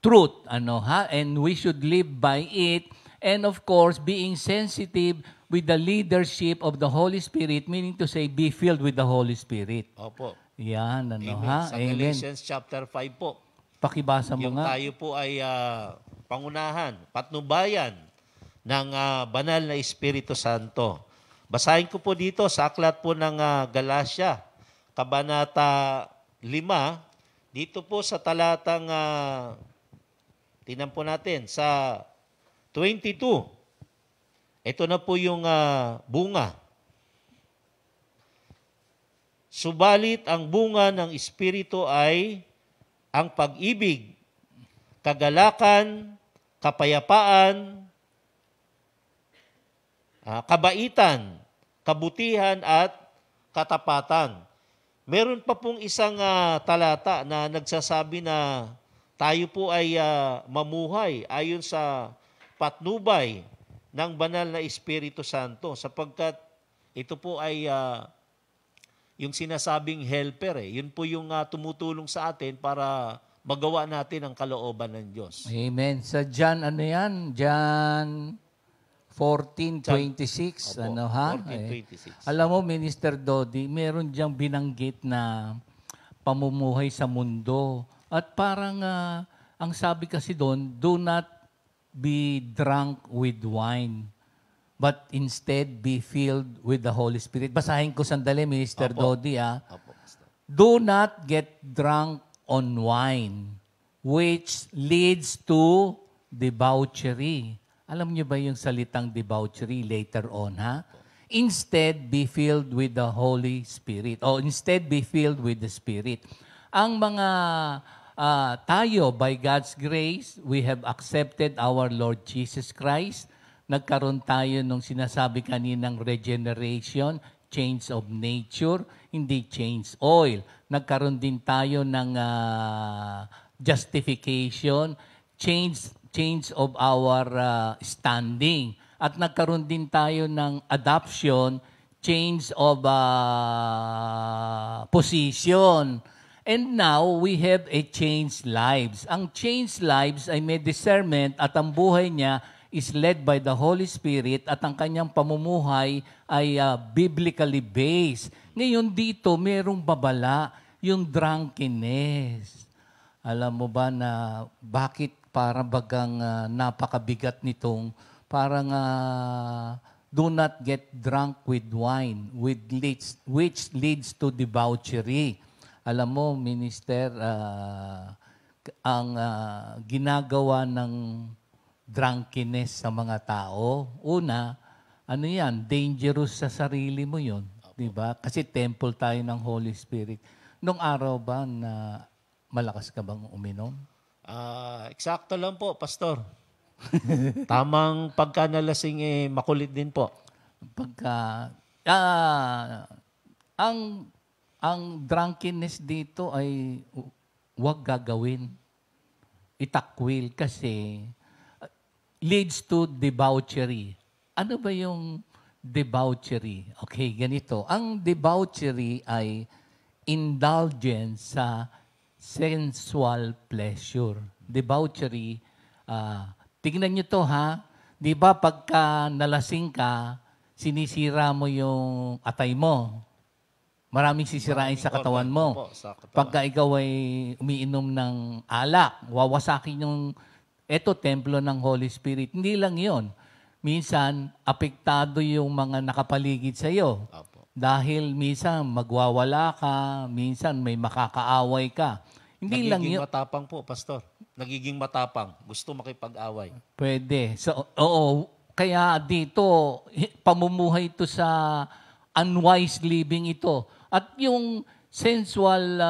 truth, and we should live by it. And of course, being sensitive with the leadership of the Holy Spirit, meaning to say, be filled with the Holy Spirit. Opo. Yan, Amen. ha? Sa Amen. Galatians chapter 5 po. Pakibasa mo Yung nga. tayo po ay pangunahan, patnubayan ng banal na Espiritu Santo. Basahin ko po dito sa aklat po ng Galatia, Kabanata 5, dito po sa talatang, tinan po natin, sa 22. Ito na po yung bunga. Subalit ang bunga ng Espiritu ay ang pag-ibig, kagalakan, kapayapaan, kabaitan, kabutihan at katapatan. Meron pa pong isang talata na nagsasabi na tayo po ay mamuhay ayon sa patnubay ng banal na Espiritu Santo, sapagkat ito po ay yung sinasabing helper. Yun po yung tumutulong sa atin para magawa natin ang kalooban ng Diyos. Amen. Sa John, John 14:26, Opo, 14:26. Alam mo, Minister Dodi, meron diyang binanggit na pamumuhay sa mundo. At parang, ang sabi kasi doon, do not be drunk with wine, but instead be filled with the Holy Spirit. Basahin ko sandali, Minister Dodi. Opo, Pastor. Do not get drunk on wine, which leads to debauchery. Alam niyo ba yung salitang debauchery later on, ha? Instead, be filled with the Holy Spirit. O instead, be filled with the Spirit. Ang mga tayo, by God's grace, we have accepted our Lord Jesus Christ. Nagkaroon tayo nung sinasabi kaninang regeneration, change of nature, hindi change oil. Nagkaroon din tayo ng justification, change of our standing. At nagkaroon din tayo ng adoption, change of position. And now, we have a changed lives. Ang changed lives ay may discernment at ang buhay niya is led by the Holy Spirit at ang kanyang pamumuhay ay biblically based. Ngayon dito, merong babala, yung drunkenness. Alam mo ba na bakit parang bagang napakabigat nitong parang do not get drunk with wine, which leads to debauchery. Alam mo, Minister, ang ginagawa ng drunkenness sa mga tao, una, dangerous sa sarili mo yun. Diba? Kasi temple tayo ng Holy Spirit. Nung araw ba na malakas ka bang uminom? Eksakto lang po, Pastor. Tamang pagka nalasing makulit din po. Ang drunkenness dito ay huwag gagawin. Itakwil kasi leads to debauchery. Ano ba yung debauchery? Okay, ganito. Ang debauchery ay indulgence sa sensual pleasure. Debauchery, tignan nyo to ha. Di ba pagka nalasing ka, sinisira mo yung atay mo. Maraming sisirain sa katawan mo. Pagka ikaw ay umiinom ng alak, wawasakin yung Ito, templo ng Holy Spirit. Hindi lang yon. Minsan, apektado yung mga nakapaligid sa iyo. Opo. Dahil minsan magwawala ka, minsan may makakaaway ka. Hindi lang Nagiging yun. matapang po, Pastor. Nagiging matapang. Gusto makipag-away. Pwede. So, oo. Kaya dito, pamumuhay ito sa unwise living ito. At yung sensual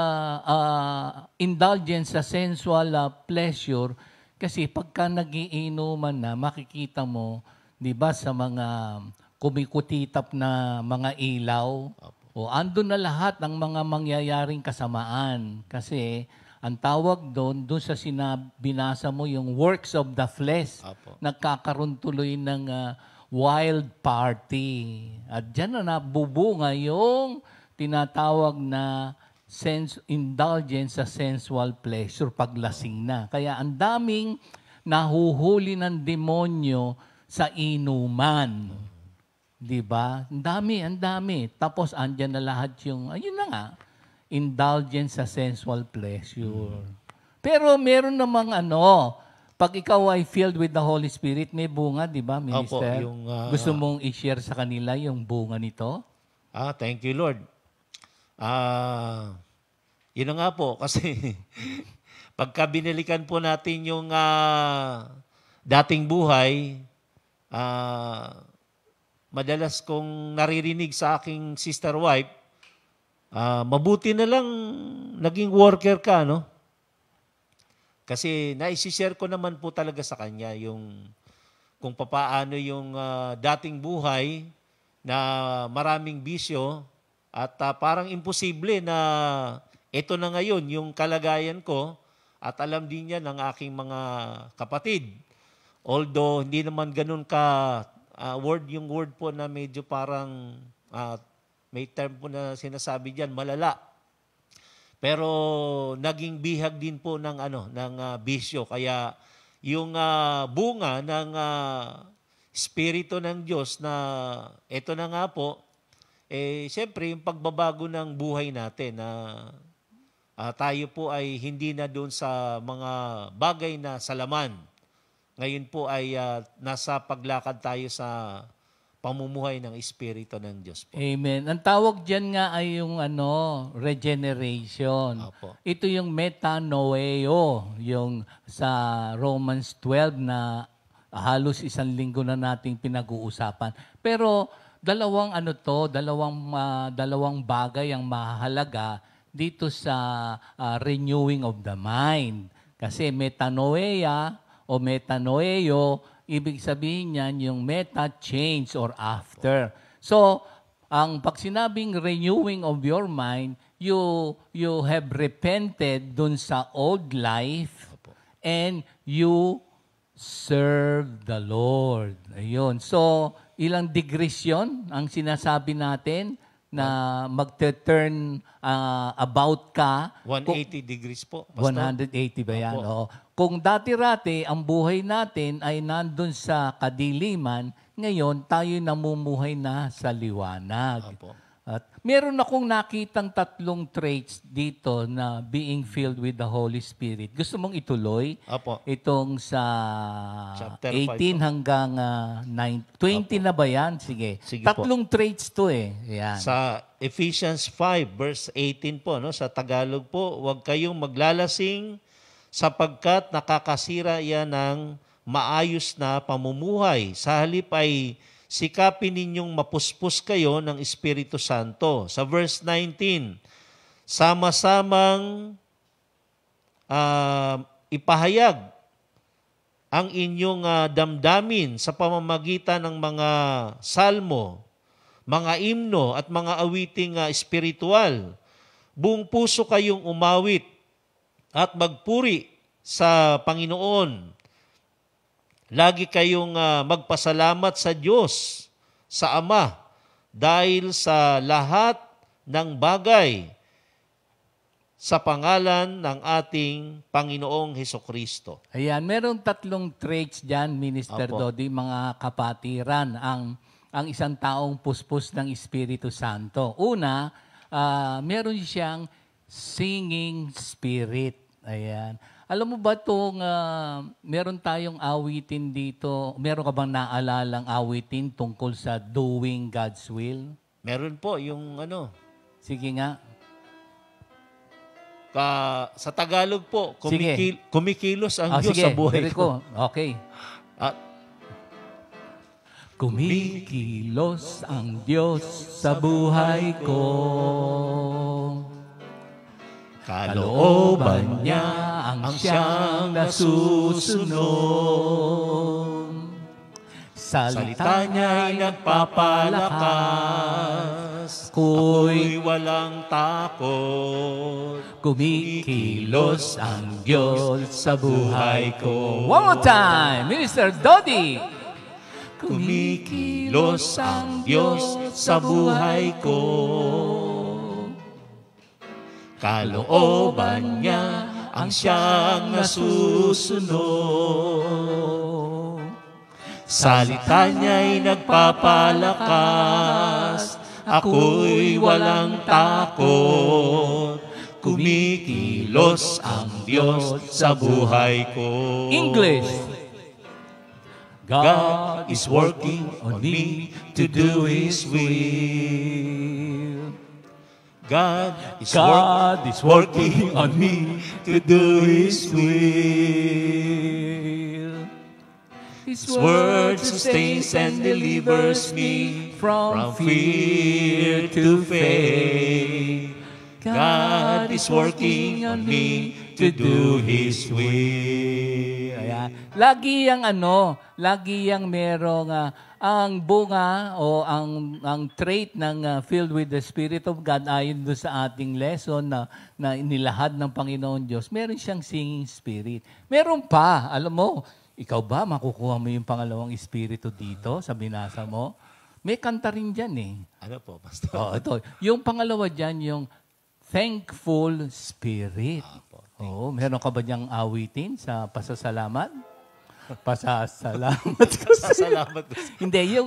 indulgence sa sensual pleasure, kasi pagka nagiinuman na, makikita mo, di ba, sa mga kumikutitap na mga ilaw, o andun na lahat ng mga mangyayaring kasamaan. Kasi ang tawag doon sa binasa mo, yung works of the flesh, Apo. nagkakaroon tuloy ng wild party. At dyan na nabubunga yung tinatawag na indulgence sa sensual pleasure, paglasing na. Kaya ang daming nahuhuli ng demonyo sa inuman. Di ba? Ang dami. Tapos andyan na lahat yung, ayun na nga, indulgence sa sensual pleasure. Pero meron namang pag ikaw ay filled with the Holy Spirit, may bunga, di ba, Minister? yung, Gusto mong i-share sa kanila yung bunga nito? Thank you, Lord. Yun na nga po, kasi pagka binalikan po natin yung dating buhay, madalas kong naririnig sa aking sister wife, mabuti na lang naging worker ka, no? Kasi naisishare ko naman po talaga sa kanya yung kung papaano yung dating buhay na maraming bisyo at parang imposible na ito na ngayon yung kalagayan ko at alam din niya ng aking mga kapatid. Although hindi naman ganun ka yung word po na medyo parang may term po na sinasabi diyan, malala. Pero naging bihag din po ng bisyo. Kaya yung bunga ng Espiritu ng Diyos na ito na nga po, siyempre yung pagbabago ng buhay natin na tayo po ay hindi na doon sa mga bagay na salaman. Ngayon po ay nasa paglakad tayo sa pamumuhay ng Espiritu ng Diyos po. Amen. Ang tawag dyan nga ay yung regeneration. Opo. Ito yung metanoeo, yung sa Romans 12 na halos isang linggo na nating pinag-uusapan. Pero dalawang bagay ang mahalaga dito sa renewing of the mind. Kasi metanoia o metanoeo, ibig sabihin niyan yung meta, change, or after. So, pag sinabing renewing of your mind, you have repented dun sa old life and you serve the Lord. Ayun. So, ilang degrees yun ang sinasabi natin na magte-turn about ka. 180 degrees po, Pastor. 180 ba yan? Opo. Oo. Kung dati-rati, ang buhay natin ay nandun sa kadiliman, ngayon tayo namumuhay na sa liwanag. Opo. At meron akong nakitang 3 traits dito na being filled with the Holy Spirit. Gusto mong ituloy? Opo. Itong sa Chapter 18 5 hanggang 20 na ba yan? Sige. Sige 3 po. traits to eh. Yan. Sa Ephesians 5 verse 18 po, no, sa Tagalog po, huwag kayong maglalasing sapagkat nakakasira yan ng maayos na pamumuhay. Sa halip ay sikapin ninyong mapuspos kayo ng Espiritu Santo. Sa verse 19, sama-samang ipahayag ang inyong damdamin sa pamamagitan ng mga salmo, mga imno at mga awiting espiritual. Buong puso kayong umawit at magpuri sa Panginoon. Lagi kayong magpasalamat sa Diyos, sa Ama, dahil sa lahat ng bagay sa pangalan ng ating Panginoong Hesukristo. Ayan, merong 3 traits dyan, Minister Opo. Dodi, mga kapatiran, ang isang taong puspos ng Espiritu Santo. Una, meron siyang singing spirit. Ayan. Alam mo ba itong, meron tayong awitin dito, meron ka bang naalalang awitin tungkol sa doing God's will? Meron po yung Sige nga. sa Tagalog po, Sige. kumikilos ang Diyos Sige, sa buhay very ko. ko. Okay. At Kumikilos ang Diyos sa buhay ko. Kalooban niya ang siyang nasusunod. Salita niya'y nagpapalakas, ako'y walang takot. kumikilos ang Diyos sa buhay ko. One more time, Minister Dodi. Kumikilos ang Diyos sa buhay ko. Kalooban niya ang siyang nasusunod. Salita niya'y nagpapalakas, ako'y walang takot. Kumikilos ang Diyos sa buhay ko. English. God is working on me to do His will. God is working on me to do His will. His word sustains and delivers me from fear to faith. God is working on me to do His will. Ayan. Lagi yang merong ang bunga o ang trait ng filled with the Spirit of God ayon doon sa ating lesson na inilahad ng Panginoon Diyos, meron siyang singing spirit. Meron pa, alam mo, ikaw ba makukuha mo yung pangalawang espiritu dito sa binasa mo? May kanta rin dyan eh. Ano po, Pastor? Ito. Yung pangalawa dyan, yung thankful spirit. Oo, meron ka ba diyang awitin sa pasasalamat? Pasasalamat. Salamat. Hindi,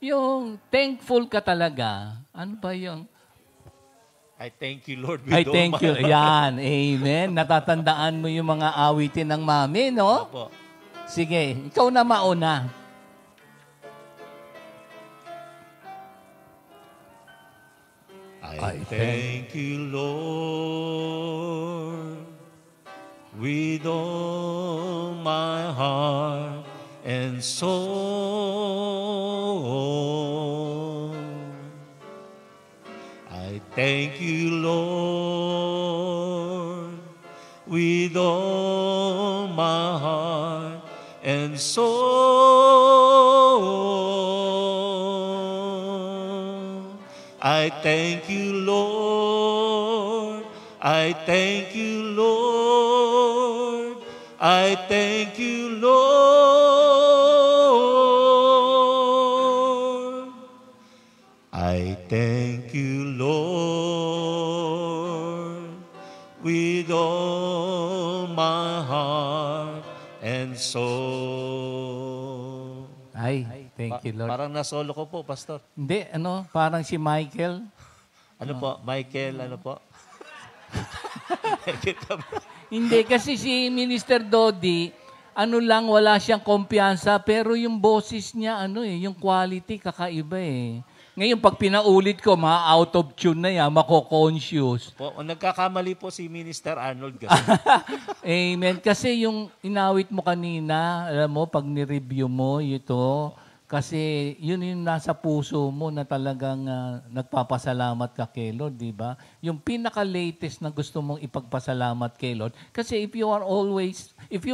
yung thankful ka talaga. Ano ba yung? I thank you, Lord. I thank you. Yan, amen. Natatandaan mo yung mga awitin ng mami, no? Opo. Sige, ikaw na mauna. I thank you, Lord, with all my heart and soul. I thank you, Lord, with all my heart and soul. I thank you, Lord. I thank you, Lord. I thank you, Lord. I thank you, Lord, with all my heart and soul. Ay, thank you, Lord. Parang nasolo ko po, Pastor. Hindi, parang si Michael. Ano po? Michael, ano po? Hindi, kasi si Minister Dodi, wala siyang kumpiyansa, pero yung boses niya, yung quality, kakaiba eh. Ngayon, pag pinaulit ko, out of tune na yan, mako-conscious. Po, nagkakamali po si Minister Arnold kasi. Amen. Kasi yung inawit mo kanina, alam mo, pag ni-review mo ito, kasi yun yung nasa puso mo na talagang nagpapasalamat ka kay Lord, di ba? Yung pinaka-latest na gusto mong ipagpasalamat kay Lord. Kasi if you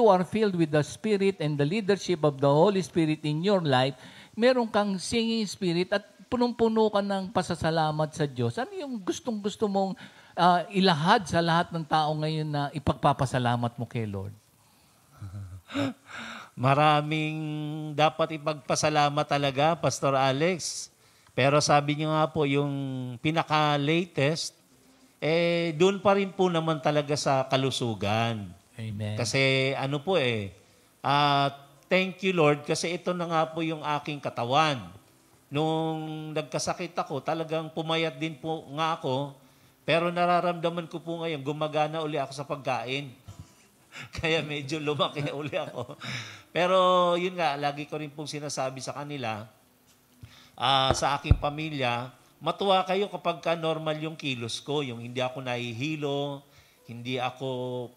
are filled with the Spirit and the leadership of the Holy Spirit in your life, meron kang singing spirit at punong-puno ka ng pasasalamat sa Diyos. Ano yung gustong-gusto mong ilahad sa lahat ng tao ngayon na ipagpapasalamat mo kay Lord? Maraming dapat ipagpasalamat talaga, Pastor Alex. Pero sabi niyo nga po, yung pinaka-latest, doon pa rin po naman talaga sa kalusugan. Amen. Kasi thank you Lord, kasi ito na nga po yung aking katawan. Nung nagkasakit ako, talagang pumayat din po nga ako, pero nararamdaman ko po ngayon, gumagana uli ako sa pagkain. Kaya medyo lumaki uli ako. Pero yun nga, lagi ko rin pong sinasabi sa kanila, sa aking pamilya, matuwa kayo kapag ka normal yung kilos ko, yung hindi ako nahihilo, hindi ako,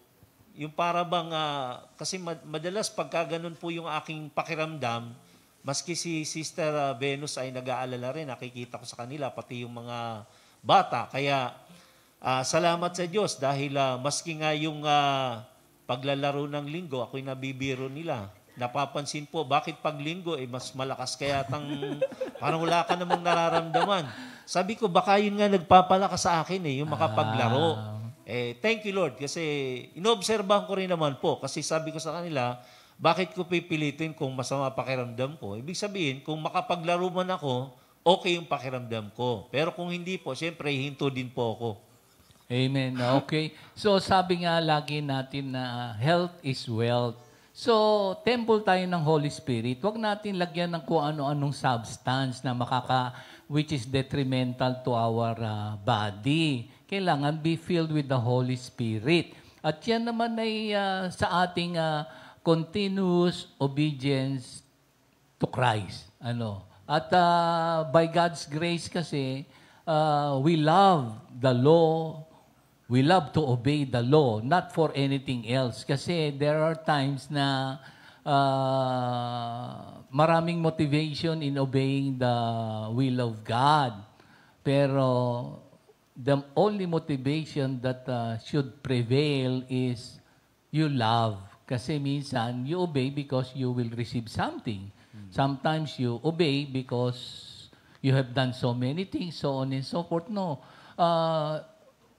yung para bang, kasi madalas pagka ganun po yung aking pakiramdam, maski si Sister Venus ay nag-aalala rin, nakikita ko sa kanila, pati yung mga bata. Kaya salamat sa Diyos dahil maski nga yung paglalaro ng linggo, ako'y nabibiro nila. Napapansin po, bakit pag linggo mas malakas kaya parang wala ka namang nararamdaman. Sabi ko, baka yun nga nagpapalakas sa akin yung makapaglaro. Thank you Lord kasi inobserbahan ko rin naman po kasi sabi ko sa kanila, bakit ko pipilitin kung masama pakiramdam ko? Ibig sabihin, kung makapaglaro man ako, okay yung pakiramdam ko. Pero kung hindi po, siyempre hinto din po ako. Amen. Okay. So sabi nga lagi natin na health is wealth. So, temple tayo ng Holy Spirit. Huwag natin lagyan ng kung ano-anong substance na which is detrimental to our body. Kailangan be filled with the Holy Spirit. At yan naman ay sa ating continuous obedience to Christ. At by God's grace kasi, we love the law. We love to obey the law, not for anything else. Kasi there are times na maraming motivation in obeying the will of God. Pero the only motivation that should prevail is you love. Kasi minsan, you obey because you will receive something. Sometimes you obey because you have done so many things, so on and so forth. No.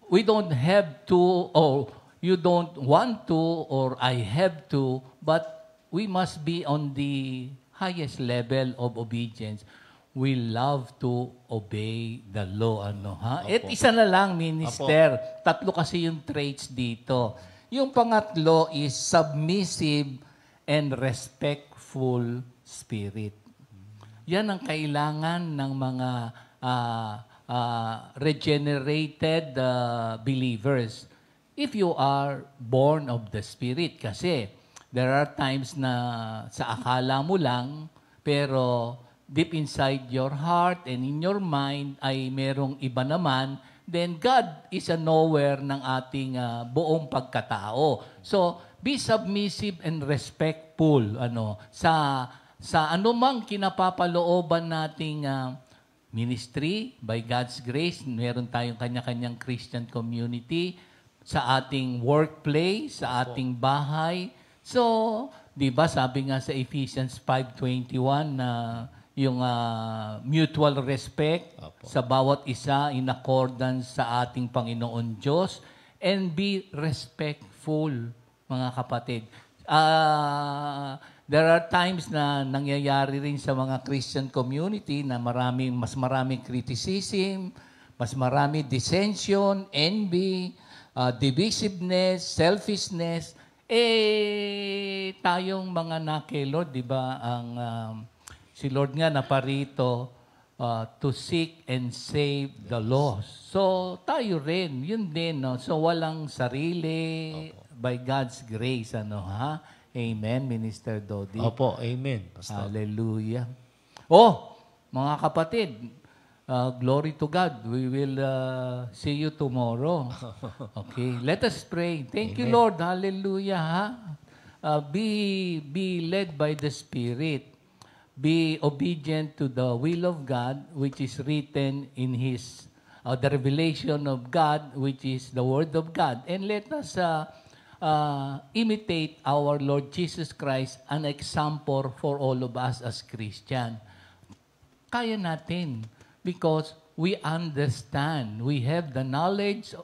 We don't have to, or you don't want to, or I have to, but we must be on the highest level of obedience. We love to obey the law. At isa na lang, minister. Opo. Tatlo kasi yung traits dito. Yung pangatlo is submissive and respectful spirit. Yan ang kailangan ng mga regenerated believers. If you are born of the Spirit. Kasi there are times na sa akala mo lang, pero deep inside your heart and in your mind ay merong iba naman, then God is a knower ng ating buong pagkatao. So, be submissive and respectful sa anumang kinapapalooban nating ministry. By God's grace, meron tayong kanya-kanyang Christian community sa ating workplace, sa ating bahay. So, di ba sabi nga sa Ephesians 5:21 na yung mutual respect sa bawat isa in accordance sa ating Panginoon Diyos, and be respectful, mga kapatid. There are times na nangyayari rin sa mga Christian community na mas maraming criticism, mas marami dissension, envy, divisiveness, selfishness. Tayong mga Lord, di ba, si Lord nga naparito to seek and save the lost. So, tayo rin, yun din. No? So, walang sarili by God's grace. Amen, Minister Dodi. Opo, amen. Pastor. Hallelujah. Mga kapatid, glory to God. We will see you tomorrow. Okay, let us pray. Thank you, Lord. Hallelujah. Be led by the Spirit. Be obedient to the will of God, which is written in His, the revelation of God, which is the Word of God. And let us imitate our Lord Jesus Christ, an example for all of us as Christian. Kaya natin because we understand. We have the knowledge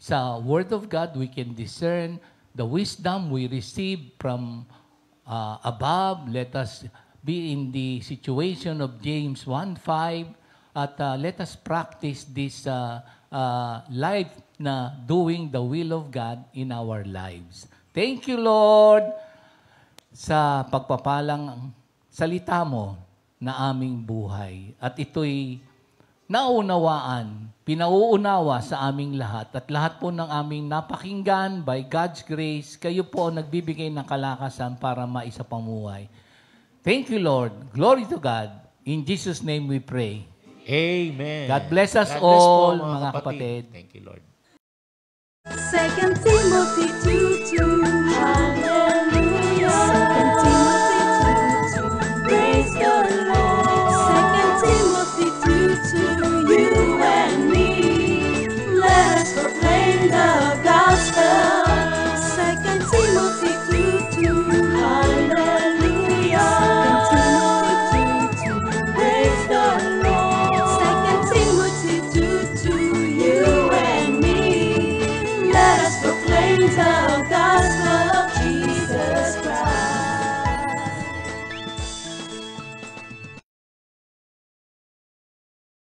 sa Word of God. We can discern the wisdom we receive from above. Let us be in the situation of James 1:5 at let us practice this life na doing the will of God in our lives. Thank you, Lord, sa pagpapalang salita mo na aming buhay. At ito'y naunawaan, pinauunawa sa aming lahat. At lahat po ng aming napakinggan, by God's grace, kayo po ang nagbibigay ng kalakasan para maisapamuhay. Thank you, Lord. Glory to God. In Jesus' name we pray. Amen. God bless us God bless po, all, mga kapatid. Thank you, Lord. 2 Timothy 2:2. Hallelujah. 2 Timothy 2:2. Praise the Lord. 2 Timothy 2:2. You and me, let us proclaim the gospel. 2 Timothy 2:2. Hallelujah. 2 Timothy 2:2. Praise the Lord. 2 Timothy 2:2. You and me, let us proclaim the gospel.